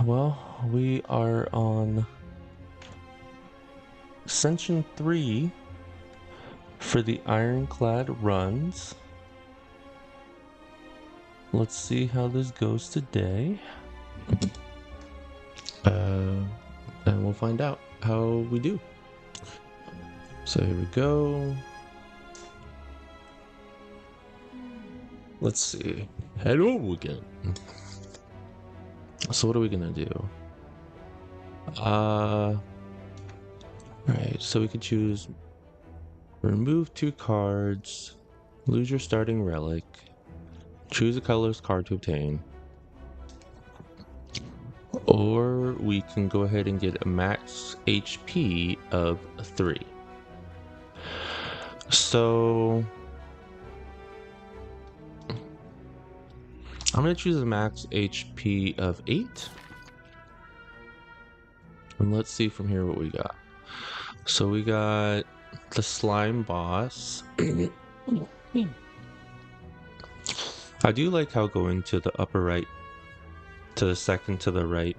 Well, we are on Ascension 3 for the Ironclad runs. Let's see how this goes today. And we'll find out how we do. So here we go. Let's see. Hello again. So what are we gonna do? Right, so we could choose remove 2 cards, lose your starting relic, choose a colorless card to obtain, or we can go ahead and get a max HP of 3. So I'm gonna choose a max HP of 8. And let's see from here what we got. So we got the slime boss. I do like how going to the upper right, to the second to the right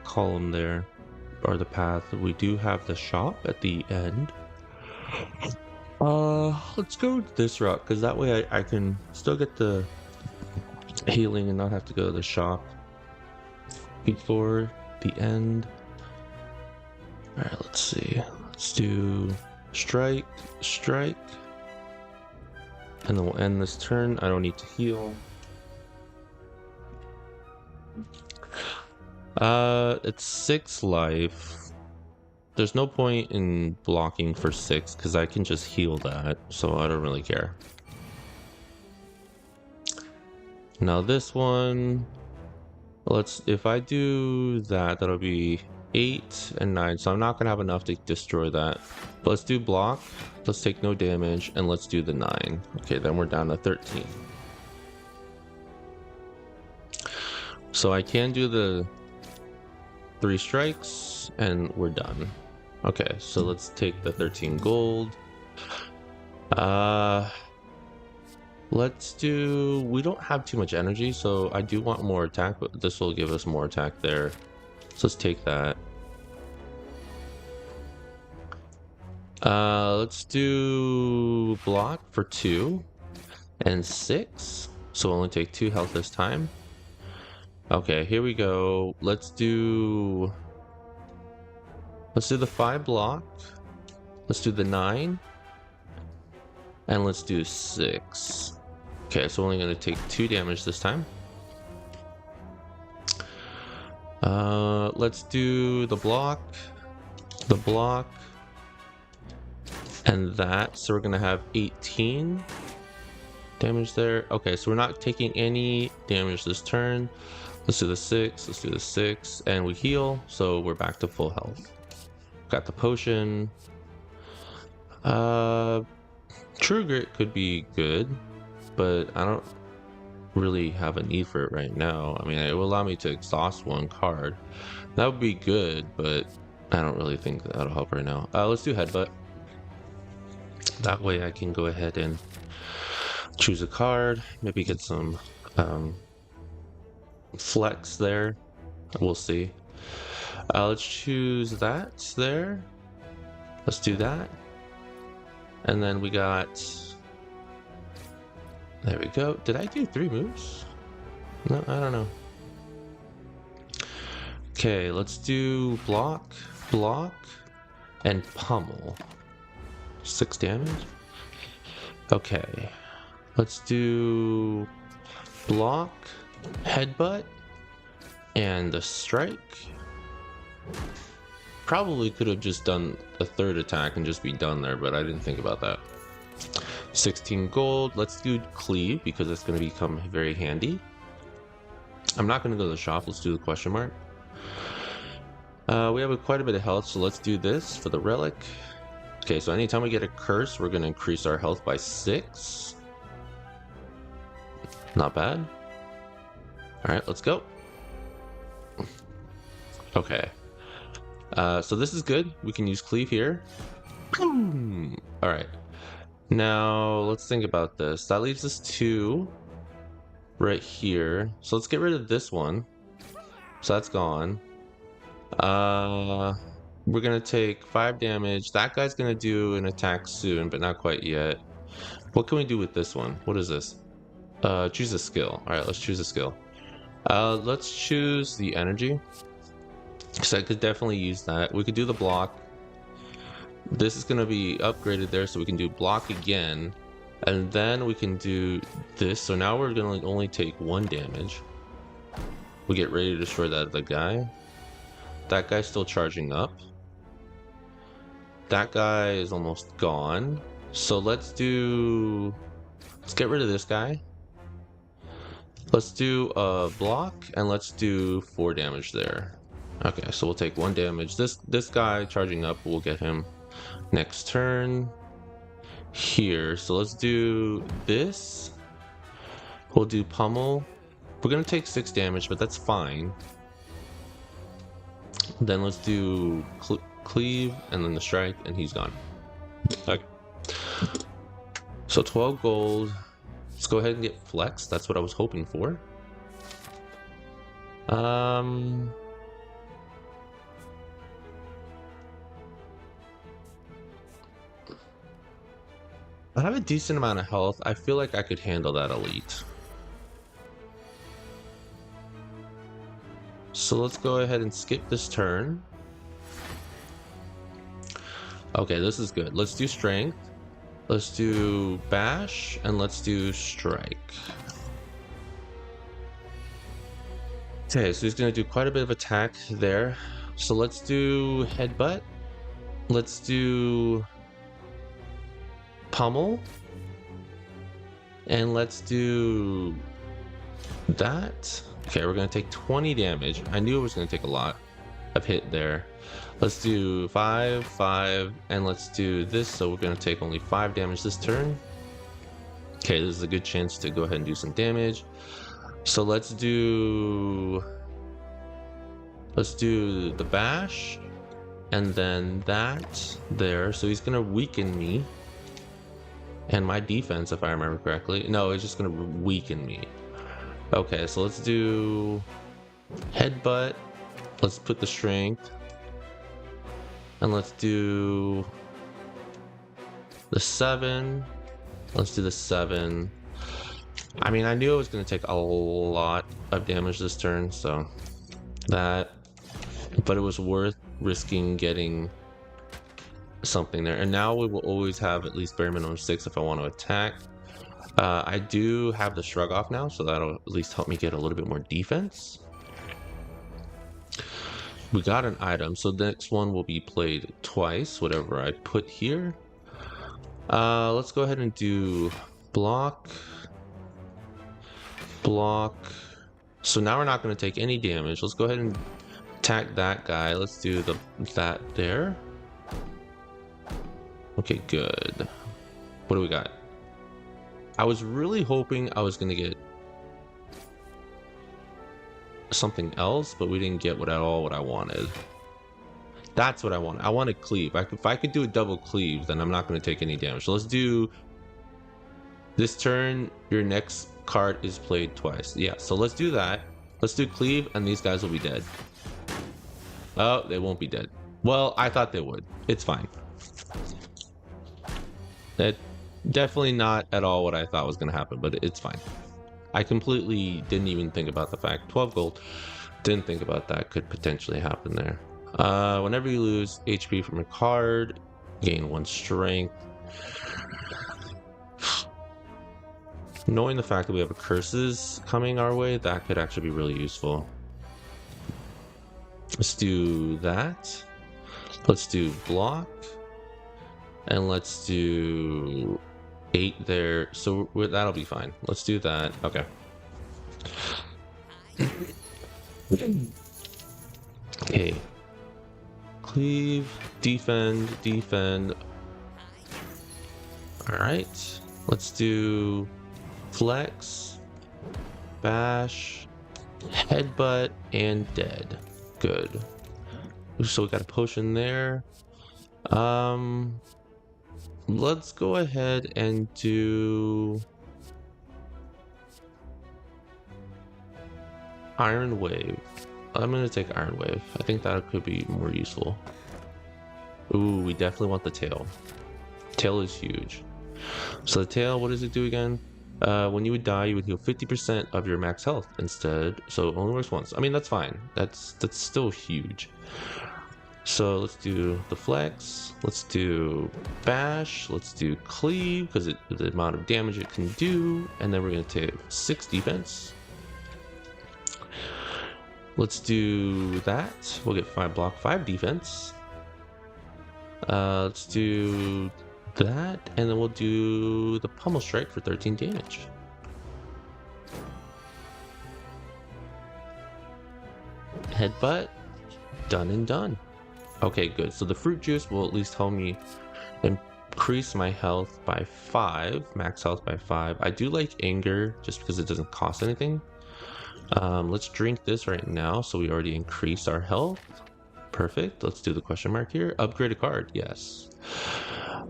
column there, or the path, we do have the shop at the end. Let's go this route, because that way I can still get the healing and not have to go to the shop before the end. Alright, let's see. Let's do strike, and then we'll end this turn. I don't need to heal. It's 6 life. There's no point in blocking for 6 because I can just heal that, so I don't really care. Now this one, if I do that, that'll be 8 and 9, so I'm not gonna have enough to destroy that. But let's do block, let's take no damage, and let's do the 9. Okay, then we're down to 13. So I can do the 3 strikes, and we're done. Okay, so let's take the 13 gold. Let's do... We don't have too much energy, so I do want more attack, but this will give us more attack there. So let's take that. Let's do block for 2 and 6. So we'll only take 2 health this time. Okay, here we go. Let's do the 5 block. Let's do the 9. And let's do 6. Okay, so we're only going to take 2 damage this time. Let's do the block, and that. So we're going to have 18 damage there. Okay, so we're not taking any damage this turn. Let's do the 6, and we heal, so we're back to full health. Got the potion. True Grit could be good, but I don't really have a need for it right now. I mean, it will allow me to exhaust 1 card. That would be good, but I don't really think that'll help right now. Let's do Headbutt. That way I can go ahead and choose a card, maybe get some flex there. We'll see. Let's choose that there. Let's do that. And then we got... There we go. Did I do 3 moves? No, I don't know. Okay, let's do block, block, and pummel. 6 damage. Okay. Let's do block, headbutt, and the strike. Probably could have just done a 3rd attack and just be done there, but I didn't think about that. 16 gold. Let's do cleave because it's going to become very handy. I'm not going to go to the shop. Let's do the question mark. We have quite a bit of health, so let's do this for the relic. Okay, so anytime we get a curse, we're going to increase our health by 6. Not bad. Alright, let's go. Okay. So this is good. We can use cleave here. Alright. Now, let's think about this. That leaves us 2 right here. So let's get rid of this one. So that's gone. We're going to take 5 damage. That guy's going to do an attack soon, but not quite yet. What can we do with this one? What is this? Choose a skill. Alright, let's choose a skill. Let's choose the energy. So I could definitely use that. We could do the block. This is going to be upgraded there, so we can do block again. And then we can do this. So now we're going to only take 1 damage. We get ready to destroy that other guy. That guy's still charging up. That guy is almost gone. So let's get rid of this guy. Let's do a block and let's do 4 damage there. Okay, so we'll take 1 damage. This guy charging up, we'll get him next turn here. So let's do this. We'll do pummel. We're gonna take 6 damage, but that's fine. Then let's do cleave and then the strike, and he's gone. Okay. So 12 gold. Let's go ahead and get flex. That's what I was hoping for. I have a decent amount of health. I feel like I could handle that elite. So let's go ahead and skip this turn. Okay, this is good. Let's do strength. Let's do bash and let's do strike. Okay, so he's gonna do quite a bit of attack there. So let's do headbutt. Let's do pummel. And let's do that. Okay, we're gonna take 20 damage. I knew it was gonna take a lot of hit there. Let's do 5, 5, and let's do this. So we're gonna take only 5 damage this turn. Okay, this is a good chance to go ahead and do some damage. So let's do the bash, and then that there. So he's gonna weaken me, and my defense, if I remember correctly. No, it's just gonna weaken me. Okay, so let's do headbutt. Let's put the strength. And let's do the 7. Let's do the 7. I mean, I knew it was going to take a lot of damage this turn, so that. But it was worth risking getting something there. And now we will always have at least bare minimum 6 if I want to attack. I do have the shrug off now, so that'll at least help me get a little bit more defense. We got an item, so the next one will be played twice, whatever I put here. Let's go ahead and do block. Block. So now we're not going to take any damage. Let's go ahead and attack that guy. Let's do that there. Okay, good. What do we got? I was really hoping I was going to get something else, but we didn't get what I wanted. That's what I want. I want to cleave. If I could do a double cleave, then I'm not going to take any damage. So let's do this turn. Your next card is played twice. Yeah, so let's do that. Let's do cleave, and these guys will be dead. Oh, they won't be dead. Well, I thought they would. It's fine. That definitely not at all what I thought was going to happen, but it's fine. I completely didn't even think about the fact 12 gold. Didn't think about that could potentially happen there. Whenever you lose HP from a card, gain 1 strength. Knowing the fact that we have curses coming our way, that could actually be really useful. Let's do that. Let's do block. And let's do 8 there. So that'll be fine. Let's do that. Okay. Okay. Cleave, defend, defend. Alright. Let's do flex, bash, headbutt, and dead. Good. So we got a potion there. Let's go ahead and do Iron Wave. I'm gonna take Iron Wave. I think that could be more useful. Ooh, we definitely want the tail. Tail is huge. So the tail, what does it do again? When you would die, you would heal 50% of your max health instead. So it only works once. I mean, that's fine. That's still huge. So let's do the flex. Let's do bash. Let's do cleave because the amount of damage it can do. And then we're gonna take 6 defense. Let's do that. We'll get 5 block, 5 defense. Let's do that, and then we'll do the pummel strike for 13 damage. Headbutt, done and done. Okay, good. So the fruit juice will at least help me increase my health by 5, max health by 5. I do like anger just because it doesn't cost anything. Let's drink this right now, so we already increased our health. Perfect. Let's do the question mark here. Upgrade a card. Yes.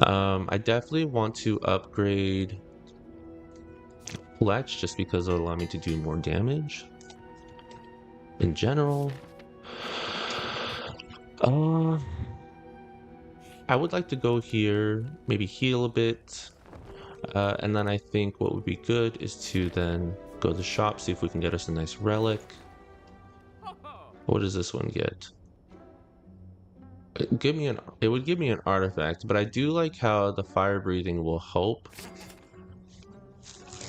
I definitely want to upgrade Fletch just because it'll allow me to do more damage in general. I would like to go here, maybe heal a bit, and then I think what would be good is to then go to the shop, see if we can get us a nice relic. What does this one get? It would give me an artifact, but I do like how the fire breathing will help,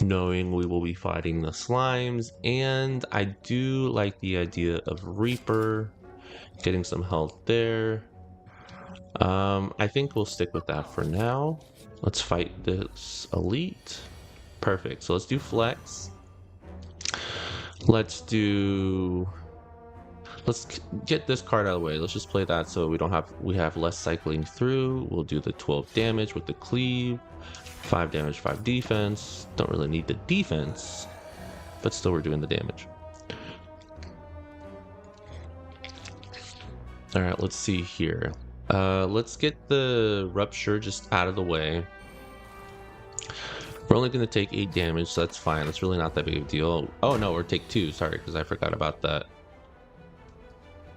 knowing we will be fighting the slimes, and I do like the idea of Reaper, getting some health there. I think we'll stick with that for now. Let's fight this elite. Perfect. So let's do flex. Let's get this card out of the way. Let's just play that so we have less cycling through. We'll do the 12 damage with the cleave, 5 damage, 5 defense. Don't really need the defense, but still we're doing the damage. All right, let's see here. Let's get the rupture just out of the way. We're only going to take 8 damage, so that's fine. That's really not that big of a deal. Oh no, we're take 2. Sorry, because I forgot about that.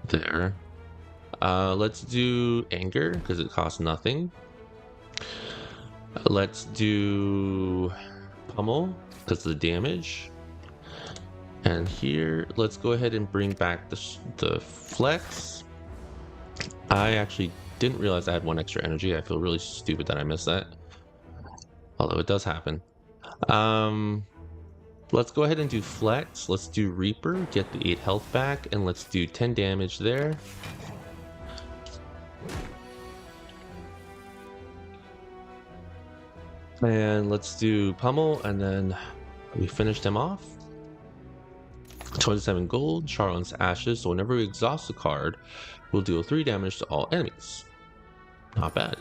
There. Let's do anger because it costs nothing. Let's do pummel because of the damage. And here, let's go ahead and bring back the flex. I actually didn't realize I had 1 extra energy. I feel really stupid that I missed that. Although it does happen. Let's go ahead and do flex. Let's do Reaper, get the 8 health back, and let's do 10 damage there. And let's do pummel, and then we finish them off. 27 gold, Charlott's Ashes. So whenever we exhaust a card, we'll deal 3 damage to all enemies. Not bad.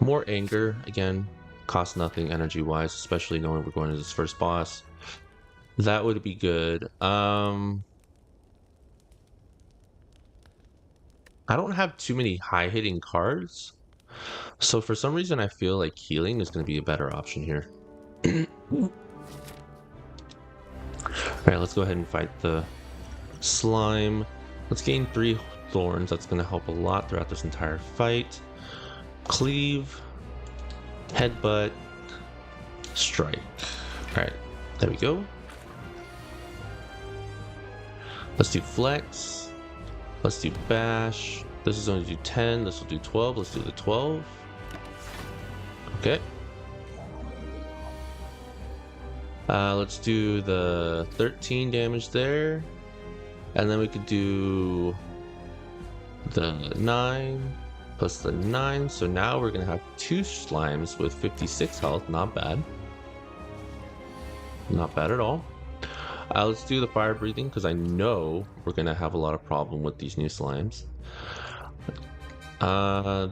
More anger, again, costs nothing energy wise, especially knowing we're going to this first boss. That would be good. I don't have too many high-hitting cards, so for some reason I feel like healing is going to be a better option here. Alright, let's go ahead and fight the slime. Let's gain 3 thorns. That's going to help a lot throughout this entire fight. Cleave, headbutt, strike. Alright, there we go. Let's do flex. Let's do bash. This is going to do 10. This will do 12. Let's do the 12. Okay. Let's do the 13 damage there. And then we could do the 9 plus the 9. So now we're going to have 2 slimes with 56 health. Not bad. Not bad at all. Let's do the fire breathing because I know we're going to have a lot of problem with these new slimes.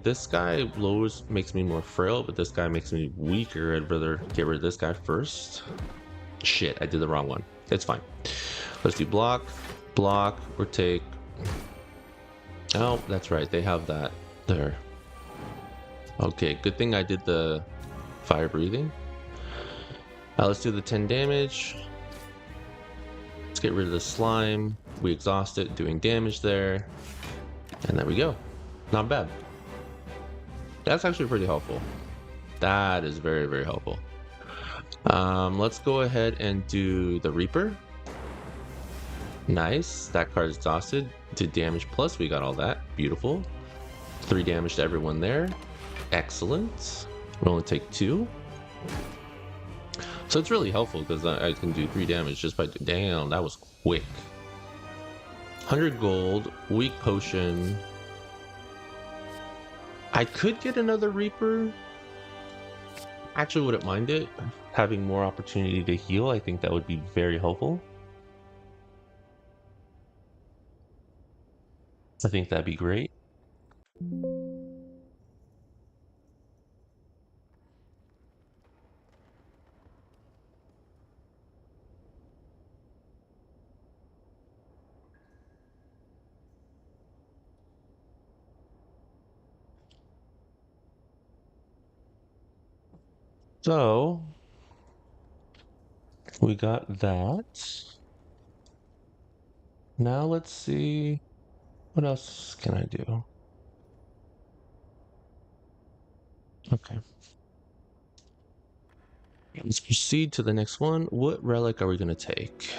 This guy makes me more frail, but this guy makes me weaker. I'd rather get rid of this guy first. Shit, I did the wrong one. It's fine. Let's do block, or take... Oh, that's right. They have that there. Okay, good thing I did the fire breathing. Let's do the 10 damage. Let's get rid of the slime. We exhaust it, doing damage there. And there we go. Not bad. That's actually pretty helpful. That is very, very helpful. Let's go ahead and do the Reaper. Nice. That card is exhausted. Did damage plus. We got all that. Beautiful. 3 damage to everyone there. Excellent. We'll only take 2. So it's really helpful because I can do 3 damage just by... Damn, that was quick. 100 gold. Weak potion. I could get another Reaper. Actually wouldn't mind it. Having more opportunity to heal, I think that would be very helpful. I think that'd be great. So we got that. Now let's see, what else can I do? Okay. Let's proceed to the next one. What relic are we going to take?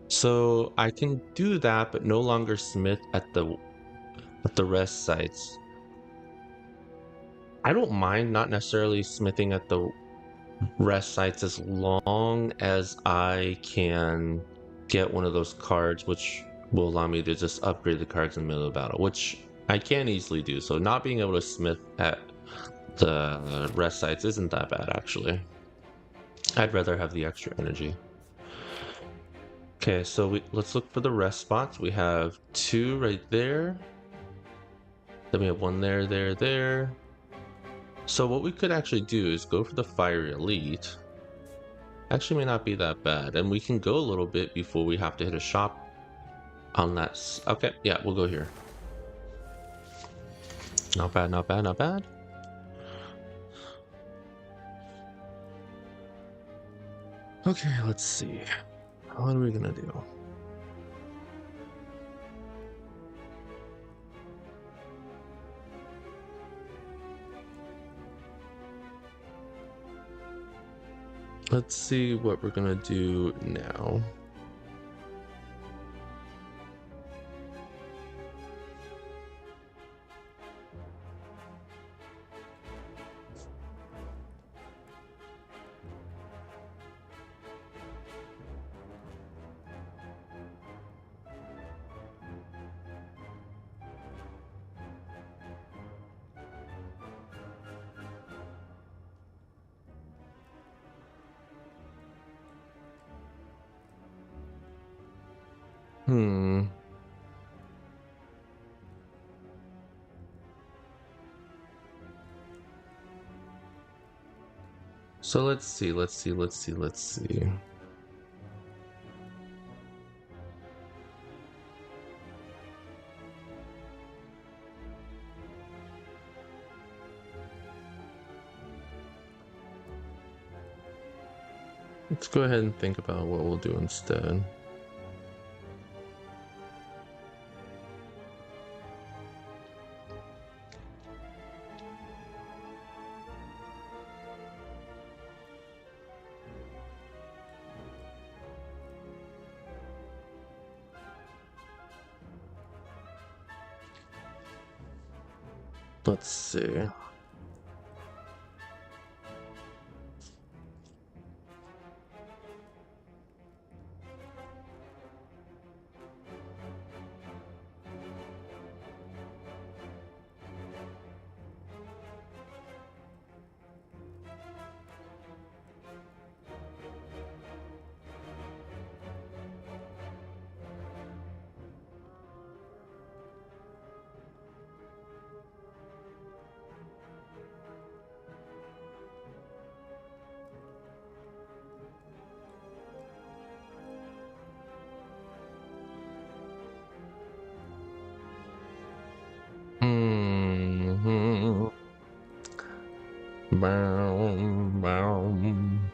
So I can do that, but no longer smith at the rest sites. I don't mind not necessarily smithing at the rest sites as long as I can get one of those cards which will allow me to just upgrade the cards in the middle of the battle, which I can easily do. So not being able to smith at the rest sites isn't that bad, actually. I'd rather have the extra energy. Okay, so let's look for the rest spots. We have 2 right there. Then we have 1 there, there. So what we could actually do is go for the Fire Elite. Actually may not be that bad. And we can go a little bit before we have to hit a shop on that. Okay, yeah, we'll go here. Not bad, not bad, not bad. Okay, let's see. What are we gonna do? Let's see what we're gonna do now. So let's see. Let's go ahead and think about what we'll do instead. Let's see. Mm-hmm. Boom, boom.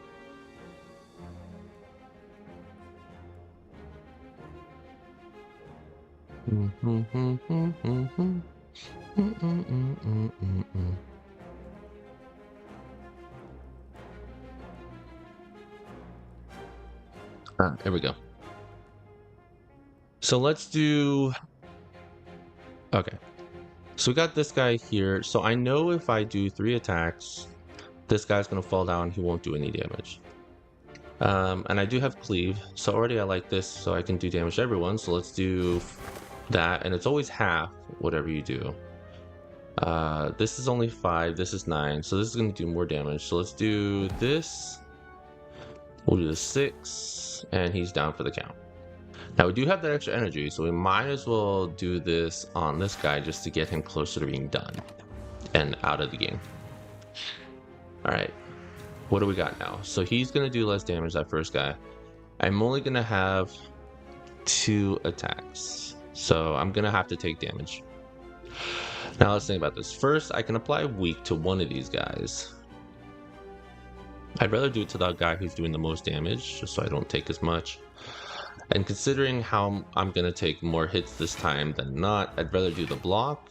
There we go. So let's do. Okay. So we got this guy here. So I know if I do 3 attacks, this guy's gonna fall down. He won't do any damage. And I do have cleave. So already I like this, so I can do damage to everyone. So let's do that, and it's always half whatever you do. This is only 5. This is 9. So this is gonna do more damage. So let's do this. We'll do the 6, and he's down for the count. Now we do have that extra energy, so we might as well do this on this guy just to get him closer to being done and out of the game. All right, what do we got now? So he's gonna do less damage, that first guy. I'm only gonna have 2 attacks, so I'm gonna have to take damage. Now let's think about this. First, I can apply weak to one of these guys. I'd rather do it to that guy who's doing the most damage, just so I don't take as much. And considering how I'm going to take more hits this time than not, I'd rather do the block.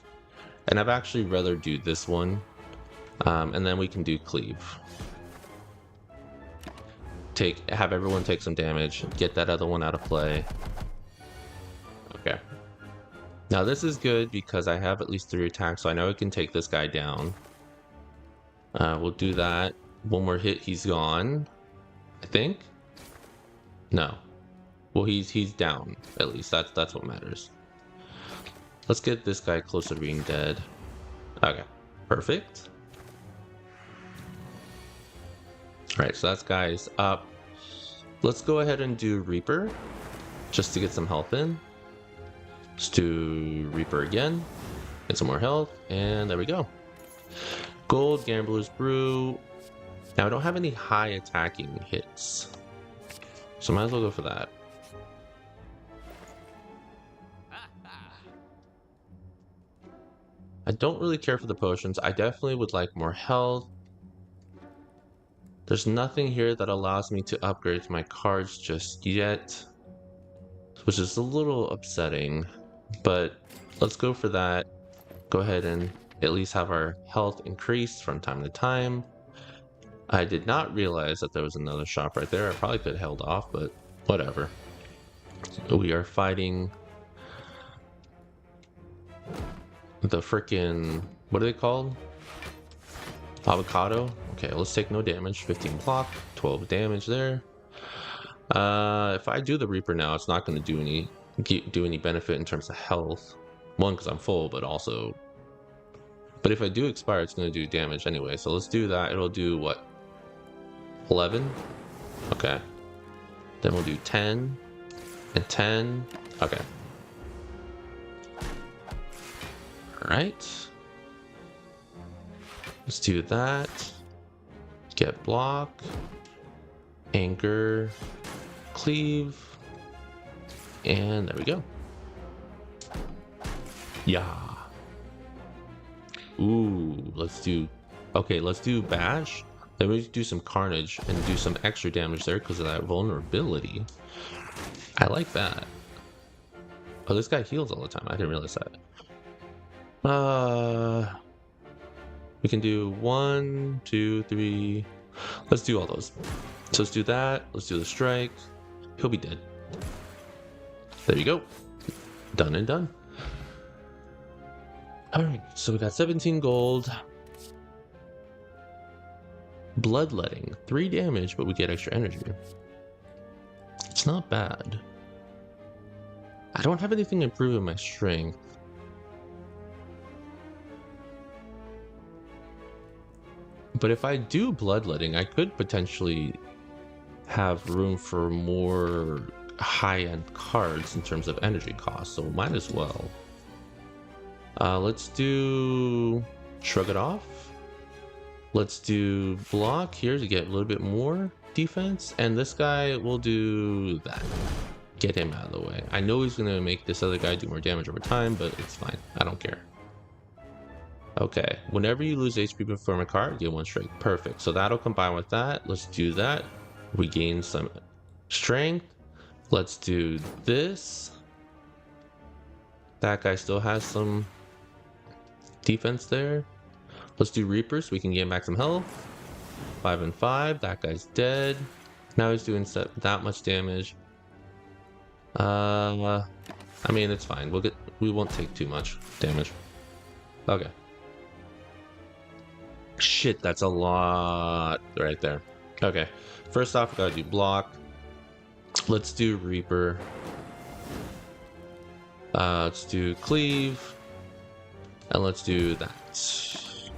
And I'd actually rather do this one. And then we can do cleave. Have everyone take some damage, get that other one out of play. Okay. Now this is good because I have at least 3 attacks, so I know I can take this guy down. We'll do that. One more hit, he's gone. I think? No. Well, he's down, at least. That's what matters. Let's get this guy closer to being dead. Okay, perfect. Alright, so that guy's up. Let's go ahead and do Reaper, just to get some health in. Let's do Reaper again. Get some more health, and there we go. Gold, Gambler's Brew. Now, I don't have any high attacking hits, so might as well go for that. I don't really care for the potions. I definitely would like more health. There's nothing here that allows me to upgrade my cards just yet, which is a little upsetting, but let's go for that. Go ahead and at least have our health increase from time to time. I did not realize that there was another shop right there. I probably could have held off, but whatever. We are fighting the frickin', what are they called? Avocado. Okay, let's take no damage. 15 block, 12 damage there. If I do the Reaper now, it's not going to do any benefit in terms of health. One, because I'm full, but also, but if I do expire, it's going to do damage anyway. So let's do that. It'll do what? 11. Okay. Then we'll do 10 and 10. Okay. All right. Let's do that. Get block, anchor, cleave, and there we go. Yeah. Ooh, let's do. Okay, let's do bash. Then we do some carnage and do some extra damage there because of that vulnerability. I like that. Oh, this guy heals all the time. I didn't realize that. We can do 1, 2, 3. Let's do all those. So let's do that. Let's do the strike. He'll be dead. There you go. Done and done. Alright, so we got 17 gold. Bloodletting. 3 damage, but we get extra energy. It's not bad. I don't have anything improving my strength. But if I do bloodletting, I could potentially have room for more high-end cards in terms of energy cost, so might as well. Let's do Shrug It Off. Let's do block here to get a little bit more defense, and this guy will do that. Get him out of the way. I know he's gonna make this other guy do more damage over time, but it's fine. I don't care. Okay, whenever you lose HP before a card, get 1 strength. Perfect. So that'll combine with that. Let's do that. We gain some strength. Let's do this. That guy still has some defense there. Let's do Reapers. We can gain back some health. 5 and 5. That guy's dead. Now he's doing that much damage. I mean, it's fine. We won't take too much damage. Okay. Shit, that's a lot right there. Okay. First off, we gotta do block. Let's do Reaper. Let's do cleave. And let's do that.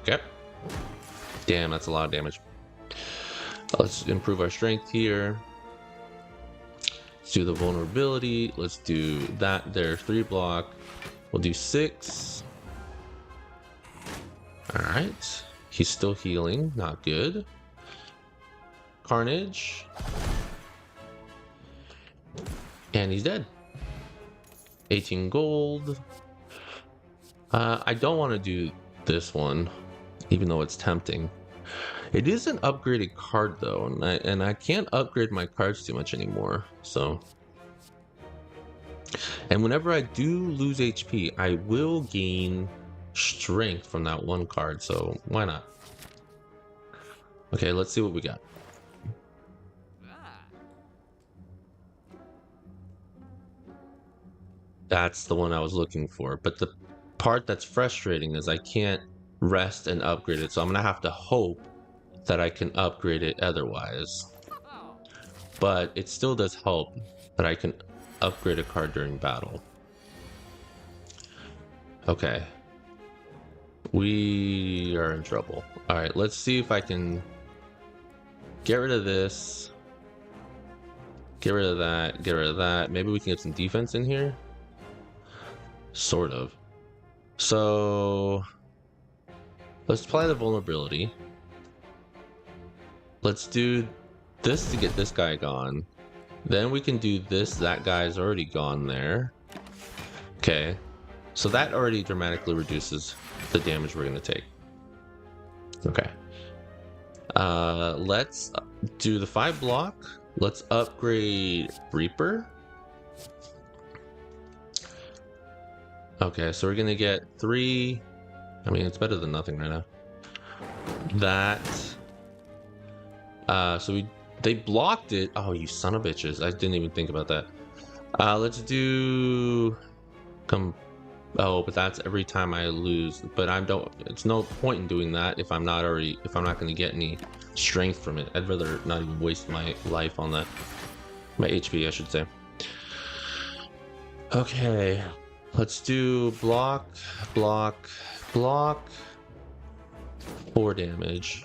Okay. Damn, that's a lot of damage. Let's improve our strength here. Let's do the vulnerability. Let's do that there. 3 block. We'll do 6. Alright. He's still healing. Not good. Carnage. And he's dead. 18 gold. I don't want to do this one, even though it's tempting. It is an upgraded card though, and I can't upgrade my cards too much anymore. So, and whenever I do lose HP, I will gain strength from that 1 card. So why not? Okay, let's see what we got. That's the one I was looking for. But the part that's frustrating is I can't rest and upgrade it. So I'm gonna have to hope that I can upgrade it otherwise. But it still does help that I can upgrade a card during battle. Okay. We are in trouble. Alright, let's see if I can get rid of this. Get rid of that. Get rid of that. Maybe we can get some defense in here. Sort of. So let's apply the vulnerability. Let's do this to get this guy gone. Then we can do this. That guy's already gone there. Okay. So that already dramatically reduces the damage we're going to take. Okay. Let's do the 5 block. Let's upgrade Reaper. Okay, so we're gonna get 3. I mean, it's better than nothing right now. That. So they blocked it. Oh, you son of bitches! I didn't even think about that. Let's do. Oh, but that's every time I lose. But I don't. It's no point in doing that if I'm not gonna get any strength from it. I'd rather not even waste my life on that. My HP, I should say. Okay. Let's do block, block, block. 4 damage.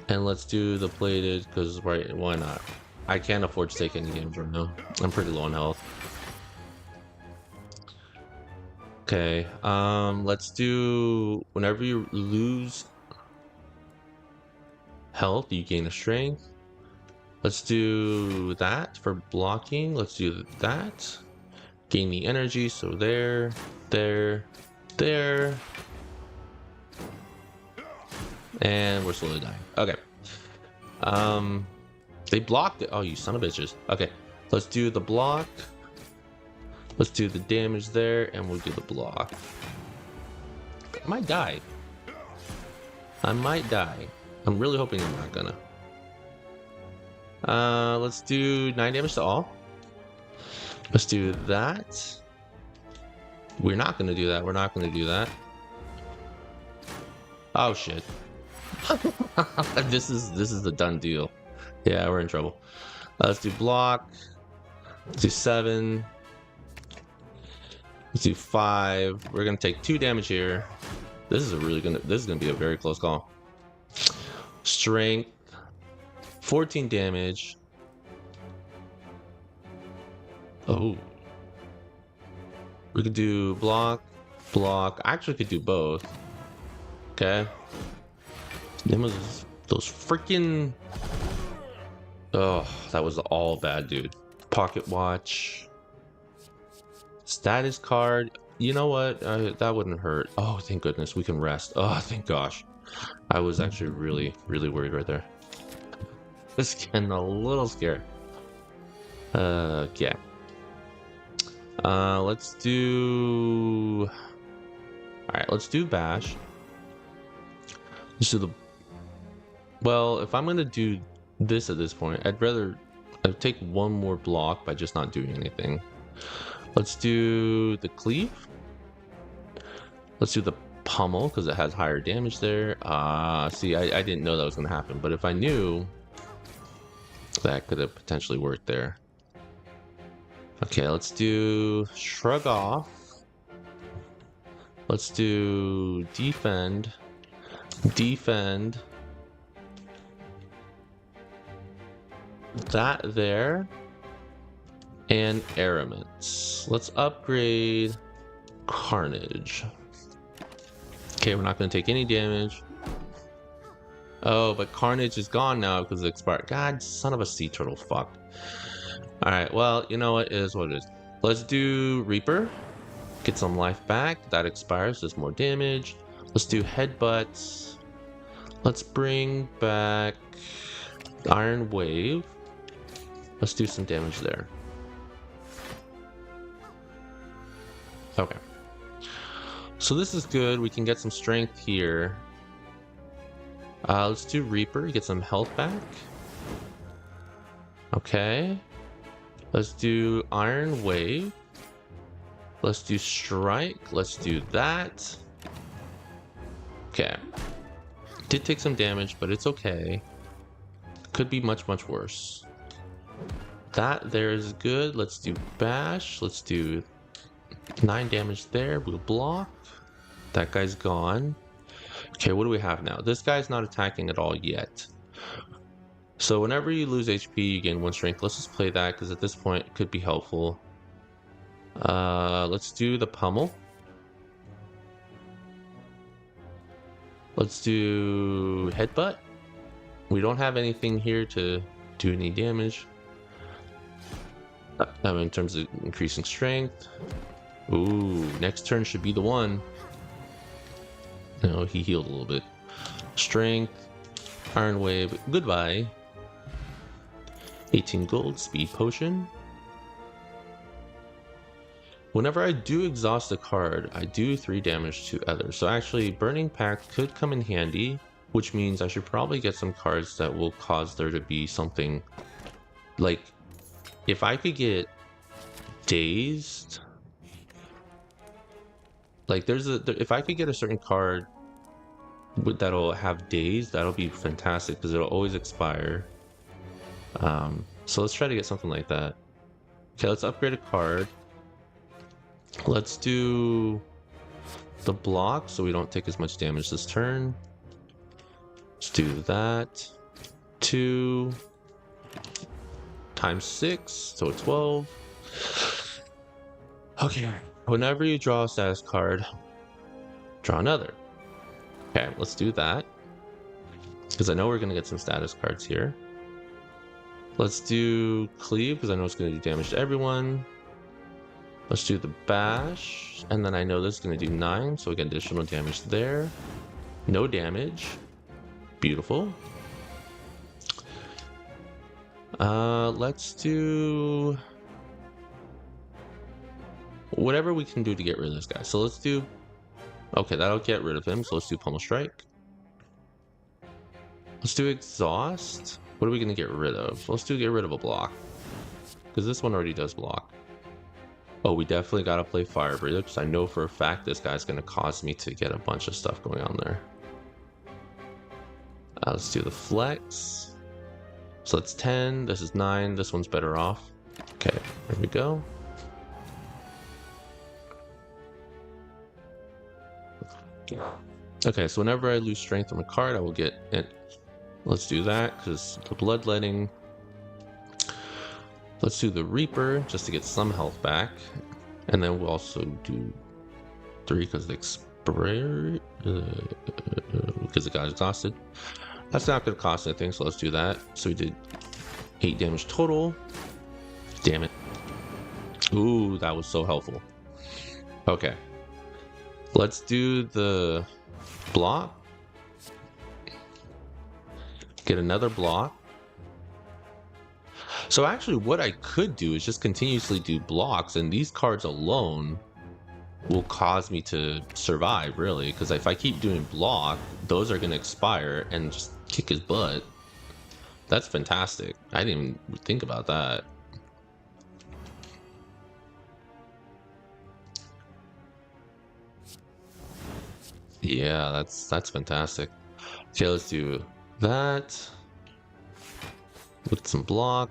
And let's do the plated, because right, why not? I can't afford to take any damage right now. I'm pretty low on health. Okay, let's do, whenever you lose health, you gain a strength. Let's do that for blocking. Let's do that. Gain the energy. So there, there, there. And we're slowly dying. Okay. They blocked it. Oh, you son of bitches. Okay, let's do the block. Let's do the damage there, and we'll do the block. I might die. I might die. I'm really hoping I'm not gonna. Let's do 9 damage to all. Let's do that. We're not gonna do that. We're not gonna do that. Oh shit. This is the done deal. Yeah, we're in trouble. Let's do block. Let's do 7. Let's do 5. We're gonna take 2 damage here. This is gonna be a very close call. Strength. 14 damage. Oh. We could do block, block. I actually could do both. Okay. Them was those freaking. Oh, that was all bad, dude. Pocket watch. Status card. You know what? That wouldn't hurt. Oh, thank goodness. We can rest. Oh, thank gosh. I was actually really, really worried right there. Just getting a little scared. Okay. Let's do... Alright, let's do bash. Let's do the... Well, if I'm gonna do this at this point, I'd take one more block by just not doing anything. Let's do the cleave. Let's do the pummel, because it has higher damage there. See, I didn't know that was gonna happen, but if I knew, that could have potentially worked there. Okay, let's do shrug off. Let's do defend. Defend. That there. And armaments. Let's upgrade carnage. Okay, we're not going to take any damage. Oh, but carnage is gone now because it expired. God, son of a sea turtle, fuck. Alright, well, you know what? It is what it is. Let's do Reaper. Get some life back. That expires, does more damage. Let's do Headbutts. Let's bring back Iron Wave. Let's do some damage there. Okay. So this is good. We can get some strength here. Let's do Reaper. Get some health back. Okay. Let's do Iron Wave. Let's do Strike. Let's do that. Okay. Did take some damage, but it's okay. Could be much, much worse. That there is good. Let's do Bash. Let's do 9 damage there. We'll block. That guy's gone. Okay, what do we have now? This guy's not attacking at all yet. So whenever you lose HP, you gain 1 strength. Let's just play that because at this point it could be helpful. Let's do the pummel. Let's do headbutt. We don't have anything here to do any damage. In terms of increasing strength. Ooh, next turn should be the one. No, he healed a little bit. Strength, Iron Wave, goodbye. 18 gold, speed potion. Whenever I do exhaust a card, I do 3 damage to others. So actually, Burning Pact could come in handy, which means I should probably get some cards that will cause there to be something like, if I could get Dazed, like if I could get a certain card that'll have Dazed, that'll be fantastic because it'll always expire. So let's try to get something like that. Okay, let's upgrade a card. Let's do the block so we don't take as much damage this turn. Let's do that. 2 times 6, so 12. Okay, whenever you draw a status card, draw another. Okay, let's do that. Because I know we're going to get some status cards here. Let's do Cleave, because I know it's going to do damage to everyone. Let's do the Bash, and then I know this is going to do 9, so we get additional damage there. No damage. Beautiful. Let's do whatever we can do to get rid of this guy. So let's do, okay, that'll get rid of him. So let's do Pummel Strike. Let's do Exhaust. What are we going to get rid of? Let's get rid of a block, because this one already does block. Oh, we definitely got to play Fire Breather, because I know for a fact this guy's going to cause me to get a bunch of stuff going on there. Let's do the Flex. So that's 10. This is 9. This one's better off. Okay, there we go. Okay, so whenever I lose strength from a card, I will get it. Let's do that, because the Bloodletting. Let's do the Reaper, just to get some health back. And then we'll also do 3, because the Expire, because it got exhausted. That's not going to cost anything, so let's do that. So we did 8 damage total. Damn it. Ooh, that was so helpful. Okay. Let's do the block. Get another block. So actually what I could do is just continuously do blocks, and these cards alone will cause me to survive, really, because if I keep doing block, those are going to expire and just kick his butt. That's fantastic. I didn't even think about that. Yeah, that's fantastic. Okay, let's do that with some block.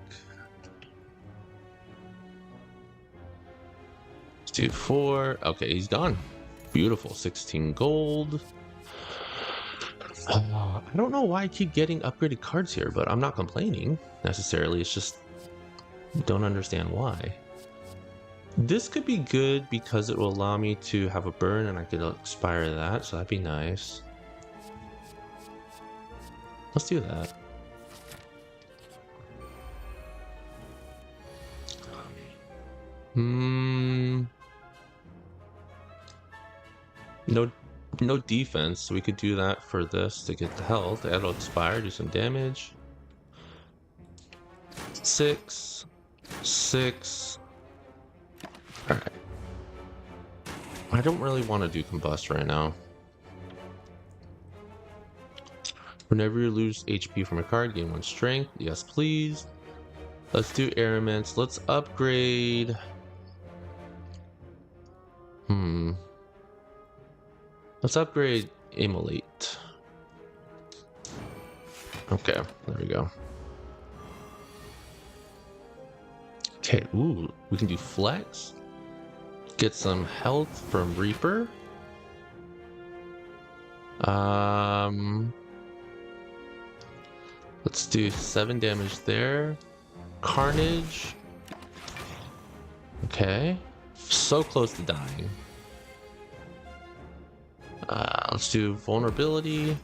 Let's do 4. Okay, he's done. Beautiful. 16 gold. I don't know why I keep getting upgraded cards here, but I'm not complaining necessarily. It's just don't understand why. This could be good because it will allow me to have a burn and I could expire that, so that'd be nice. Let's do that. No defense, so we could do that for this to get the health. That'll expire, do some damage. 6. 6. Alright. I don't really want to do Combust right now. Whenever you lose HP from a card, gain 1 strength. Yes, please. Let's do Airments. Let's upgrade. Let's upgrade Immolate. Okay, there we go. Okay, ooh, we can do Flex. Get some health from Reaper. Let's do 7 damage there. Carnage. Okay. So close to dying. Let's do Vulnerability.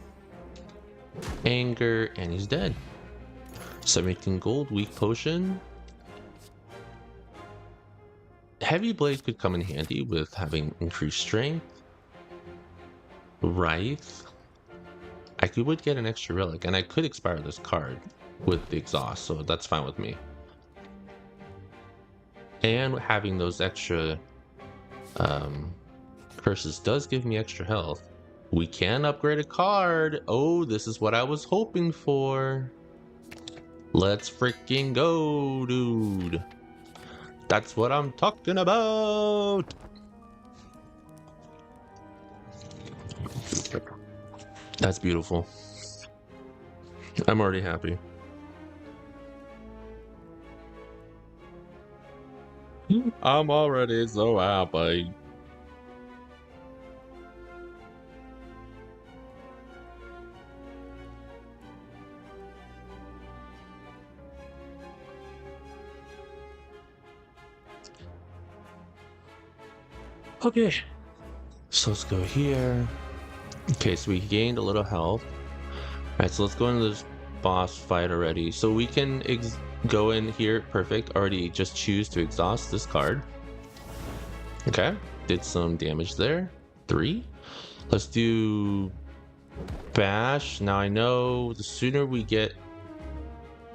Anger, and he's dead. 17 gold, Weak Potion. Heavy Blade could come in handy with having increased strength. Wraith. I would get an extra relic, and I could expire this card with the exhaust, so that's fine with me. And having those extra curses does give me extra health. We can upgrade a card. Oh, this is what I was hoping for. Let's freaking go, dude. That's what I'm talking about. That's beautiful. I'm already happy. I'm already so happy. Okay, so let's go here. Okay, so we gained a little health. Alright, so let's go into this boss fight already. So we can go in here, perfect. Already just choose to exhaust this card. Okay, did some damage there. 3. Let's do Bash. Now I know the sooner we get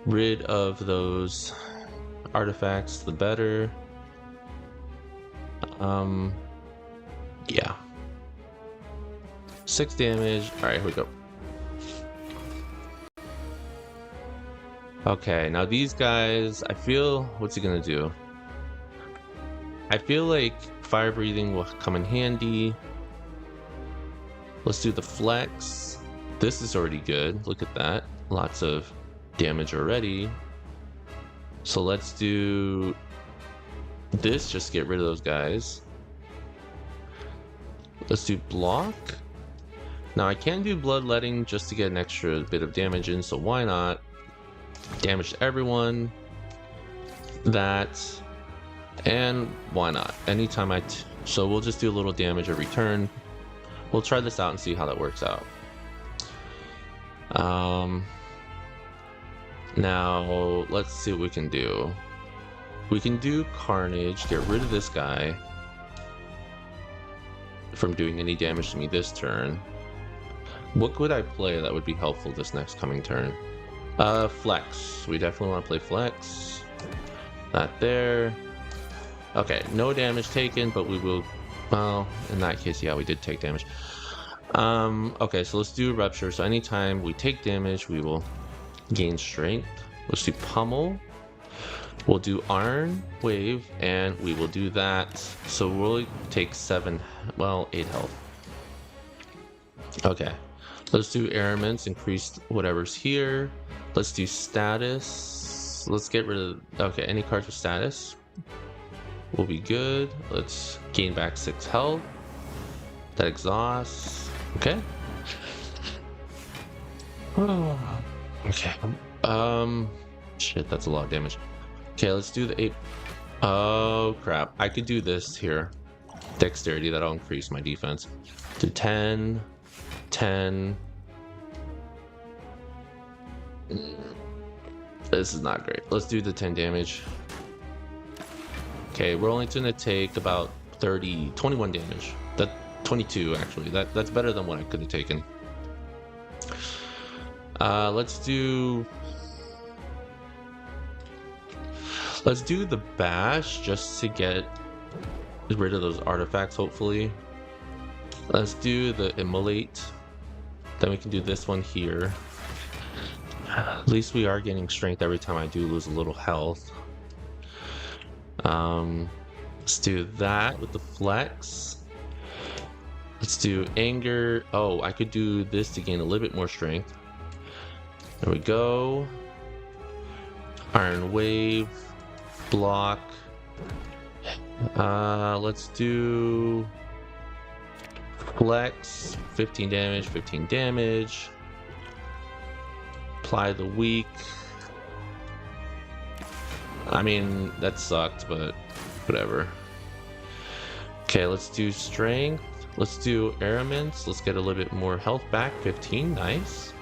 rid of those artifacts, the better. Yeah. 6 damage. All right, here we go. Okay, now these guys, I feel, what's he gonna do? I feel like fire breathing will come in handy. Let's do the flex. This is already good. Look at that. Lots of damage already. So let's do this, just get rid of those guys. Let's do block. Now I can do bloodletting just to get an extra bit of damage in, so why not? Damage to everyone. That. And why not? Anytime so we'll just do a little damage every turn. We'll try this out and see how that works out. Now let's see what we can do. We can do Carnage, get rid of this guy from doing any damage to me this turn. What could I play that would be helpful this next coming turn? Flex. We definitely want to play Flex. Not there. Okay, no damage taken, but we will... Well, in that case, yeah, we did take damage. Okay, so let's do Rupture. So anytime we take damage, we will gain strength. Let's do Pummel. We'll do Iron Wave, and we will do that. So we'll take 8 health. Okay, let's do Airments, increase whatever's here. Let's do Status. Let's get rid of... Okay, any cards with Status will be good. Let's gain back 6 health. That exhausts. Okay. Okay. Shit, that's a lot of damage. Okay, let's do the 8. Oh crap! I could do this here. Dexterity, that'll increase my defense. Do 10, 10. This is not great. Let's do the 10 damage. Okay, we're only gonna take about 21 damage. 22 actually. That's better than what I could have taken. Let's do the bash just to get rid of those artifacts, hopefully. Let's do the immolate. Then we can do this one here. At least we are getting strength every time I do lose a little health. Let's do that with the flex. Let's do anger. Oh, I could do this to gain a little bit more strength. There we go. Iron Wave. Block. Let's do flex. 15 damage, 15 damage. Apply the weak. I mean, that sucked, but whatever. Okay, let's do strength. Let's do airments. Let's get a little bit more health back. 15, nice.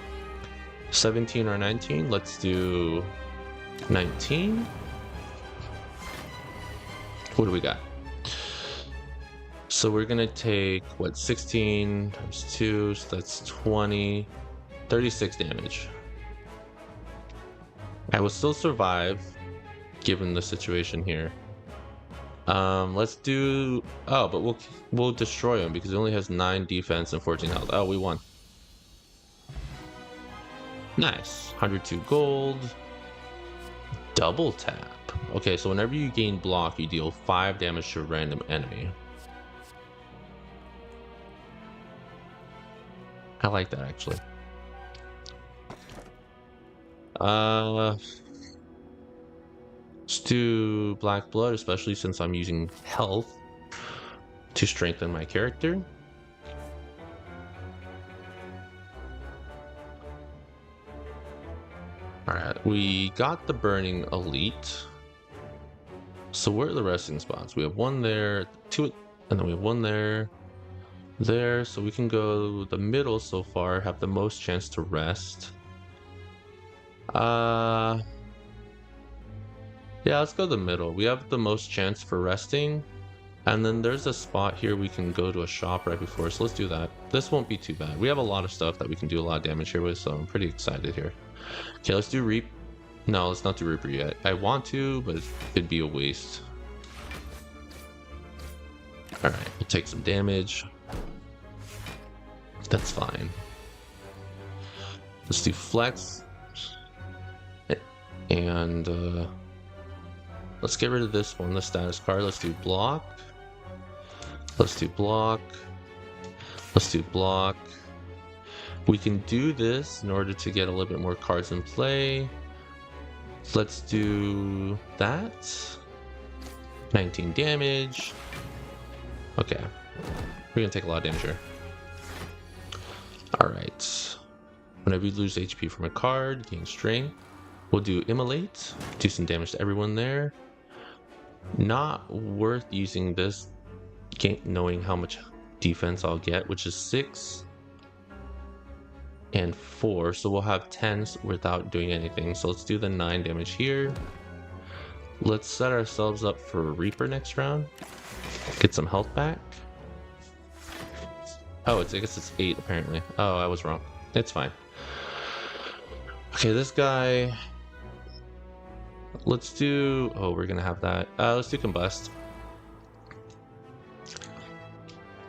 17 or 19. Let's do 19. What do we got? So we're gonna take, what, 16 times 2, so that's 20, 36 damage. I will still survive, given the situation here. Let's do... Oh, but we'll destroy him because he only has 9 defense and 14 health. Oh, we won. Nice. 102 gold. Double tap. Okay, so whenever you gain block, you deal 5 damage to a random enemy. I like that, actually. Let's do Black Blood, especially since I'm using health to strengthen my character. Alright, we got the Burning Elite. So where are the resting spots? We have one there, 2, and then we have one there. There, so we can go the middle so far, have the most chance to rest. Yeah, let's go the middle. We have the most chance for resting. And then there's a spot here we can go to a shop right before, so let's do that. This won't be too bad. We have a lot of stuff that we can do a lot of damage here with, so I'm pretty excited here. Okay, let's do Reap. No, let's not do Reaper yet. I want to, but it'd be a waste. Alright, we'll take some damage. That's fine. Let's do Flex. And let's get rid of this one, the status card. Let's do Block. Let's do Block. Let's do Block. We can do this in order to get a little bit more cards in play. Let's do that. 19 damage. Okay. We're gonna take a lot of damage here. Alright. Whenever you lose HP from a card, gain strength. We'll do Immolate. Do some damage to everyone there. Not worth using this, knowing how much defense I'll get, which is 6 and 4. So we'll have 10 without doing anything. So let's do the 9 damage here. Let's set ourselves up for Reaper next round. Get some health back. Oh, I guess it's 8 apparently. Oh, I was wrong. It's fine. Okay, this guy. Let's do. Oh, we're gonna have that. Let's do Combust.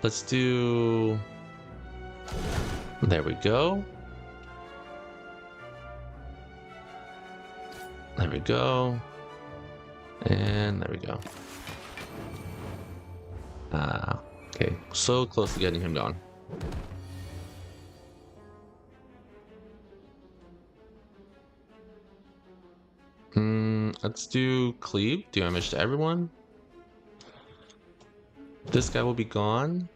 Let's do. There we go. There we go. And there we go. Okay. So close to getting him gone. Let's do Cleave. Damage to everyone. This guy will be gone.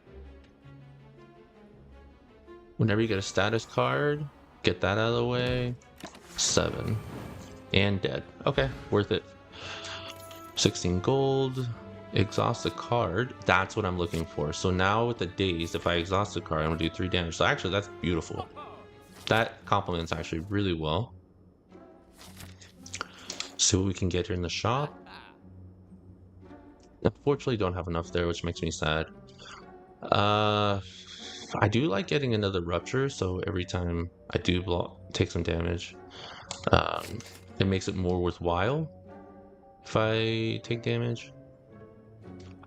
Whenever you get a status card, get that out of the way. 7. And dead. Okay, worth it. 16 gold. Exhaust a card. That's what I'm looking for. So now with the daze, if I exhaust a card, I'm gonna do 3 damage. So actually, that's beautiful. That complements actually really well. See what we can get here in the shop. Unfortunately, don't have enough there, which makes me sad. I do like getting another rupture, so every time I do take some damage, it makes it more worthwhile if I take damage.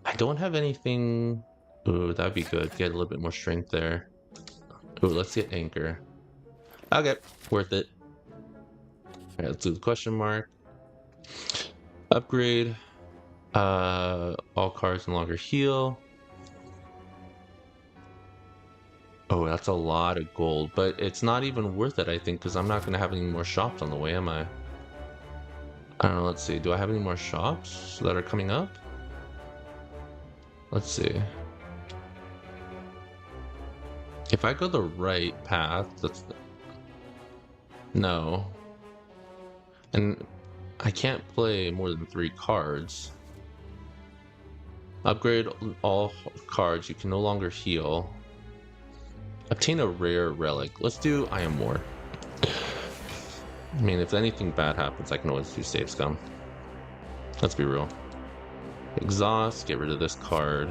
I don't have anything. Ooh, that'd be good. Get a little bit more strength there. Ooh, let's get Anchor. Okay, worth it. Alright, let's do the question mark. Upgrade. All cards no longer heal. Oh, that's a lot of gold, but it's not even worth it, I think, because I'm not going to have any more shops on the way, am I? I don't know, let's see. Do I have any more shops that are coming up? Let's see. If I go the right path, that's... No. And I can't play more than 3 cards. Upgrade all cards. You can no longer heal. Obtain a rare relic. Let's do I Am War. I mean, if anything bad happens, I can always do Save Scum. Let's be real. Exhaust. Get rid of this card.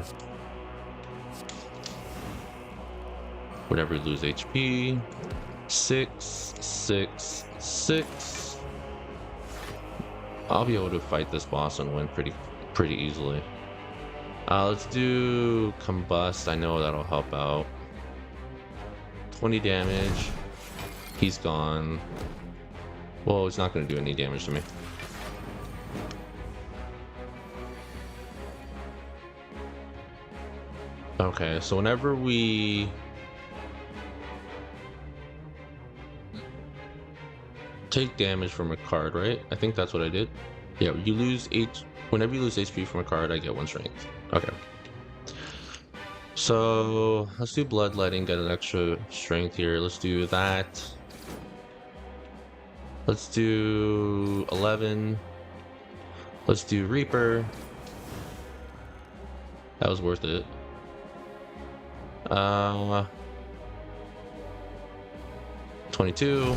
Whenever you lose HP. 6, 6, 6. I'll be able to fight this boss and win pretty easily. Let's do Combust. I know that'll help out. 20 damage. He's gone. Well, it's not going to do any damage to me. Okay, so whenever we... take damage from a card, right? I think that's what I did. Yeah, you lose whenever you lose HP from a card, I get 1 strength. Okay. So let's do Bloodletting, get an extra strength here. Let's do that. Let's do 11. Let's do Reaper. That was worth it. 22.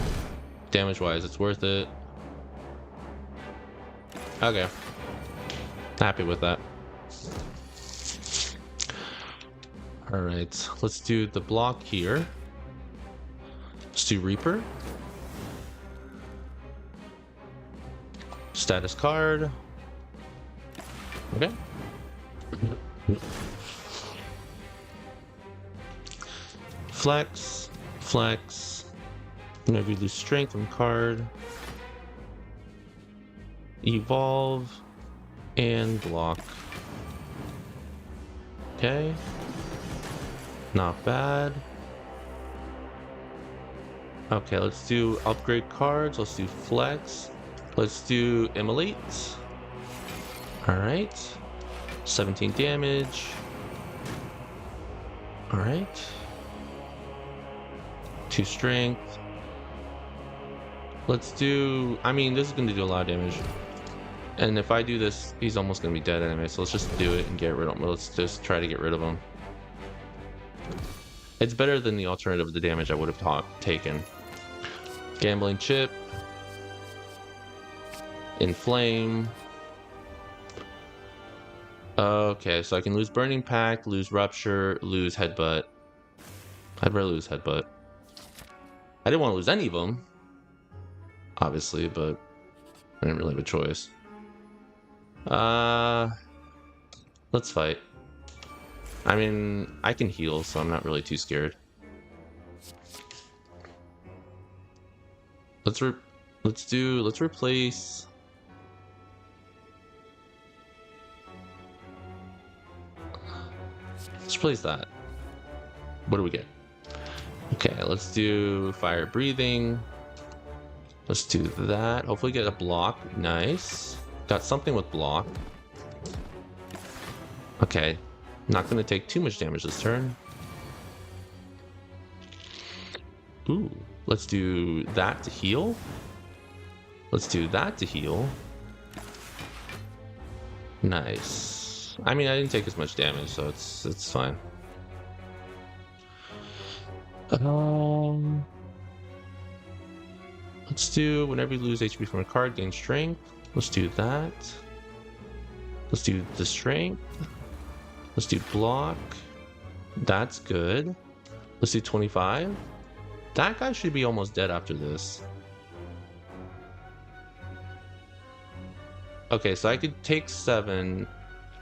Damage wise, it's worth it. Okay. Happy with that. All right, let's do the block here. Let's do Reaper. Status card. Okay. Flex, flex. Whenever you lose strength from card. Evolve and block. Okay. Not bad. Okay, let's do upgrade cards. Let's do flex. Let's do immolate. Alright. 17 damage. Alright. 2 strength. Let's do... I mean, this is going to do a lot of damage. And if I do this, he's almost going to be dead anyway. So let's just do it and get rid of him. Let's just try to get rid of him. It's better than the alternative of the damage I would have taken. Gambling chip. Inflame. Okay, so I can lose Burning Pact, lose Rupture, lose Headbutt. I'd rather lose Headbutt. I didn't want to lose any of them, obviously, but I didn't really have a choice. Let's fight. I mean, I can heal, so I'm not really too scared. Let's replace. Let's replace that. What do we get? Okay, let's do fire breathing. Let's do that. Hopefully get a block. Nice. Got something with block. Okay. Not going to take too much damage this turn. Ooh. Let's do that to heal. Let's do that to heal. Nice. I mean, I didn't take as much damage, so it's fine. Let's do whenever you lose HP from a card, gain strength. Let's do that. Let's do the strength. Let's do block. That's good. Let's do 25. That guy should be almost dead after this. Okay, so I could take 7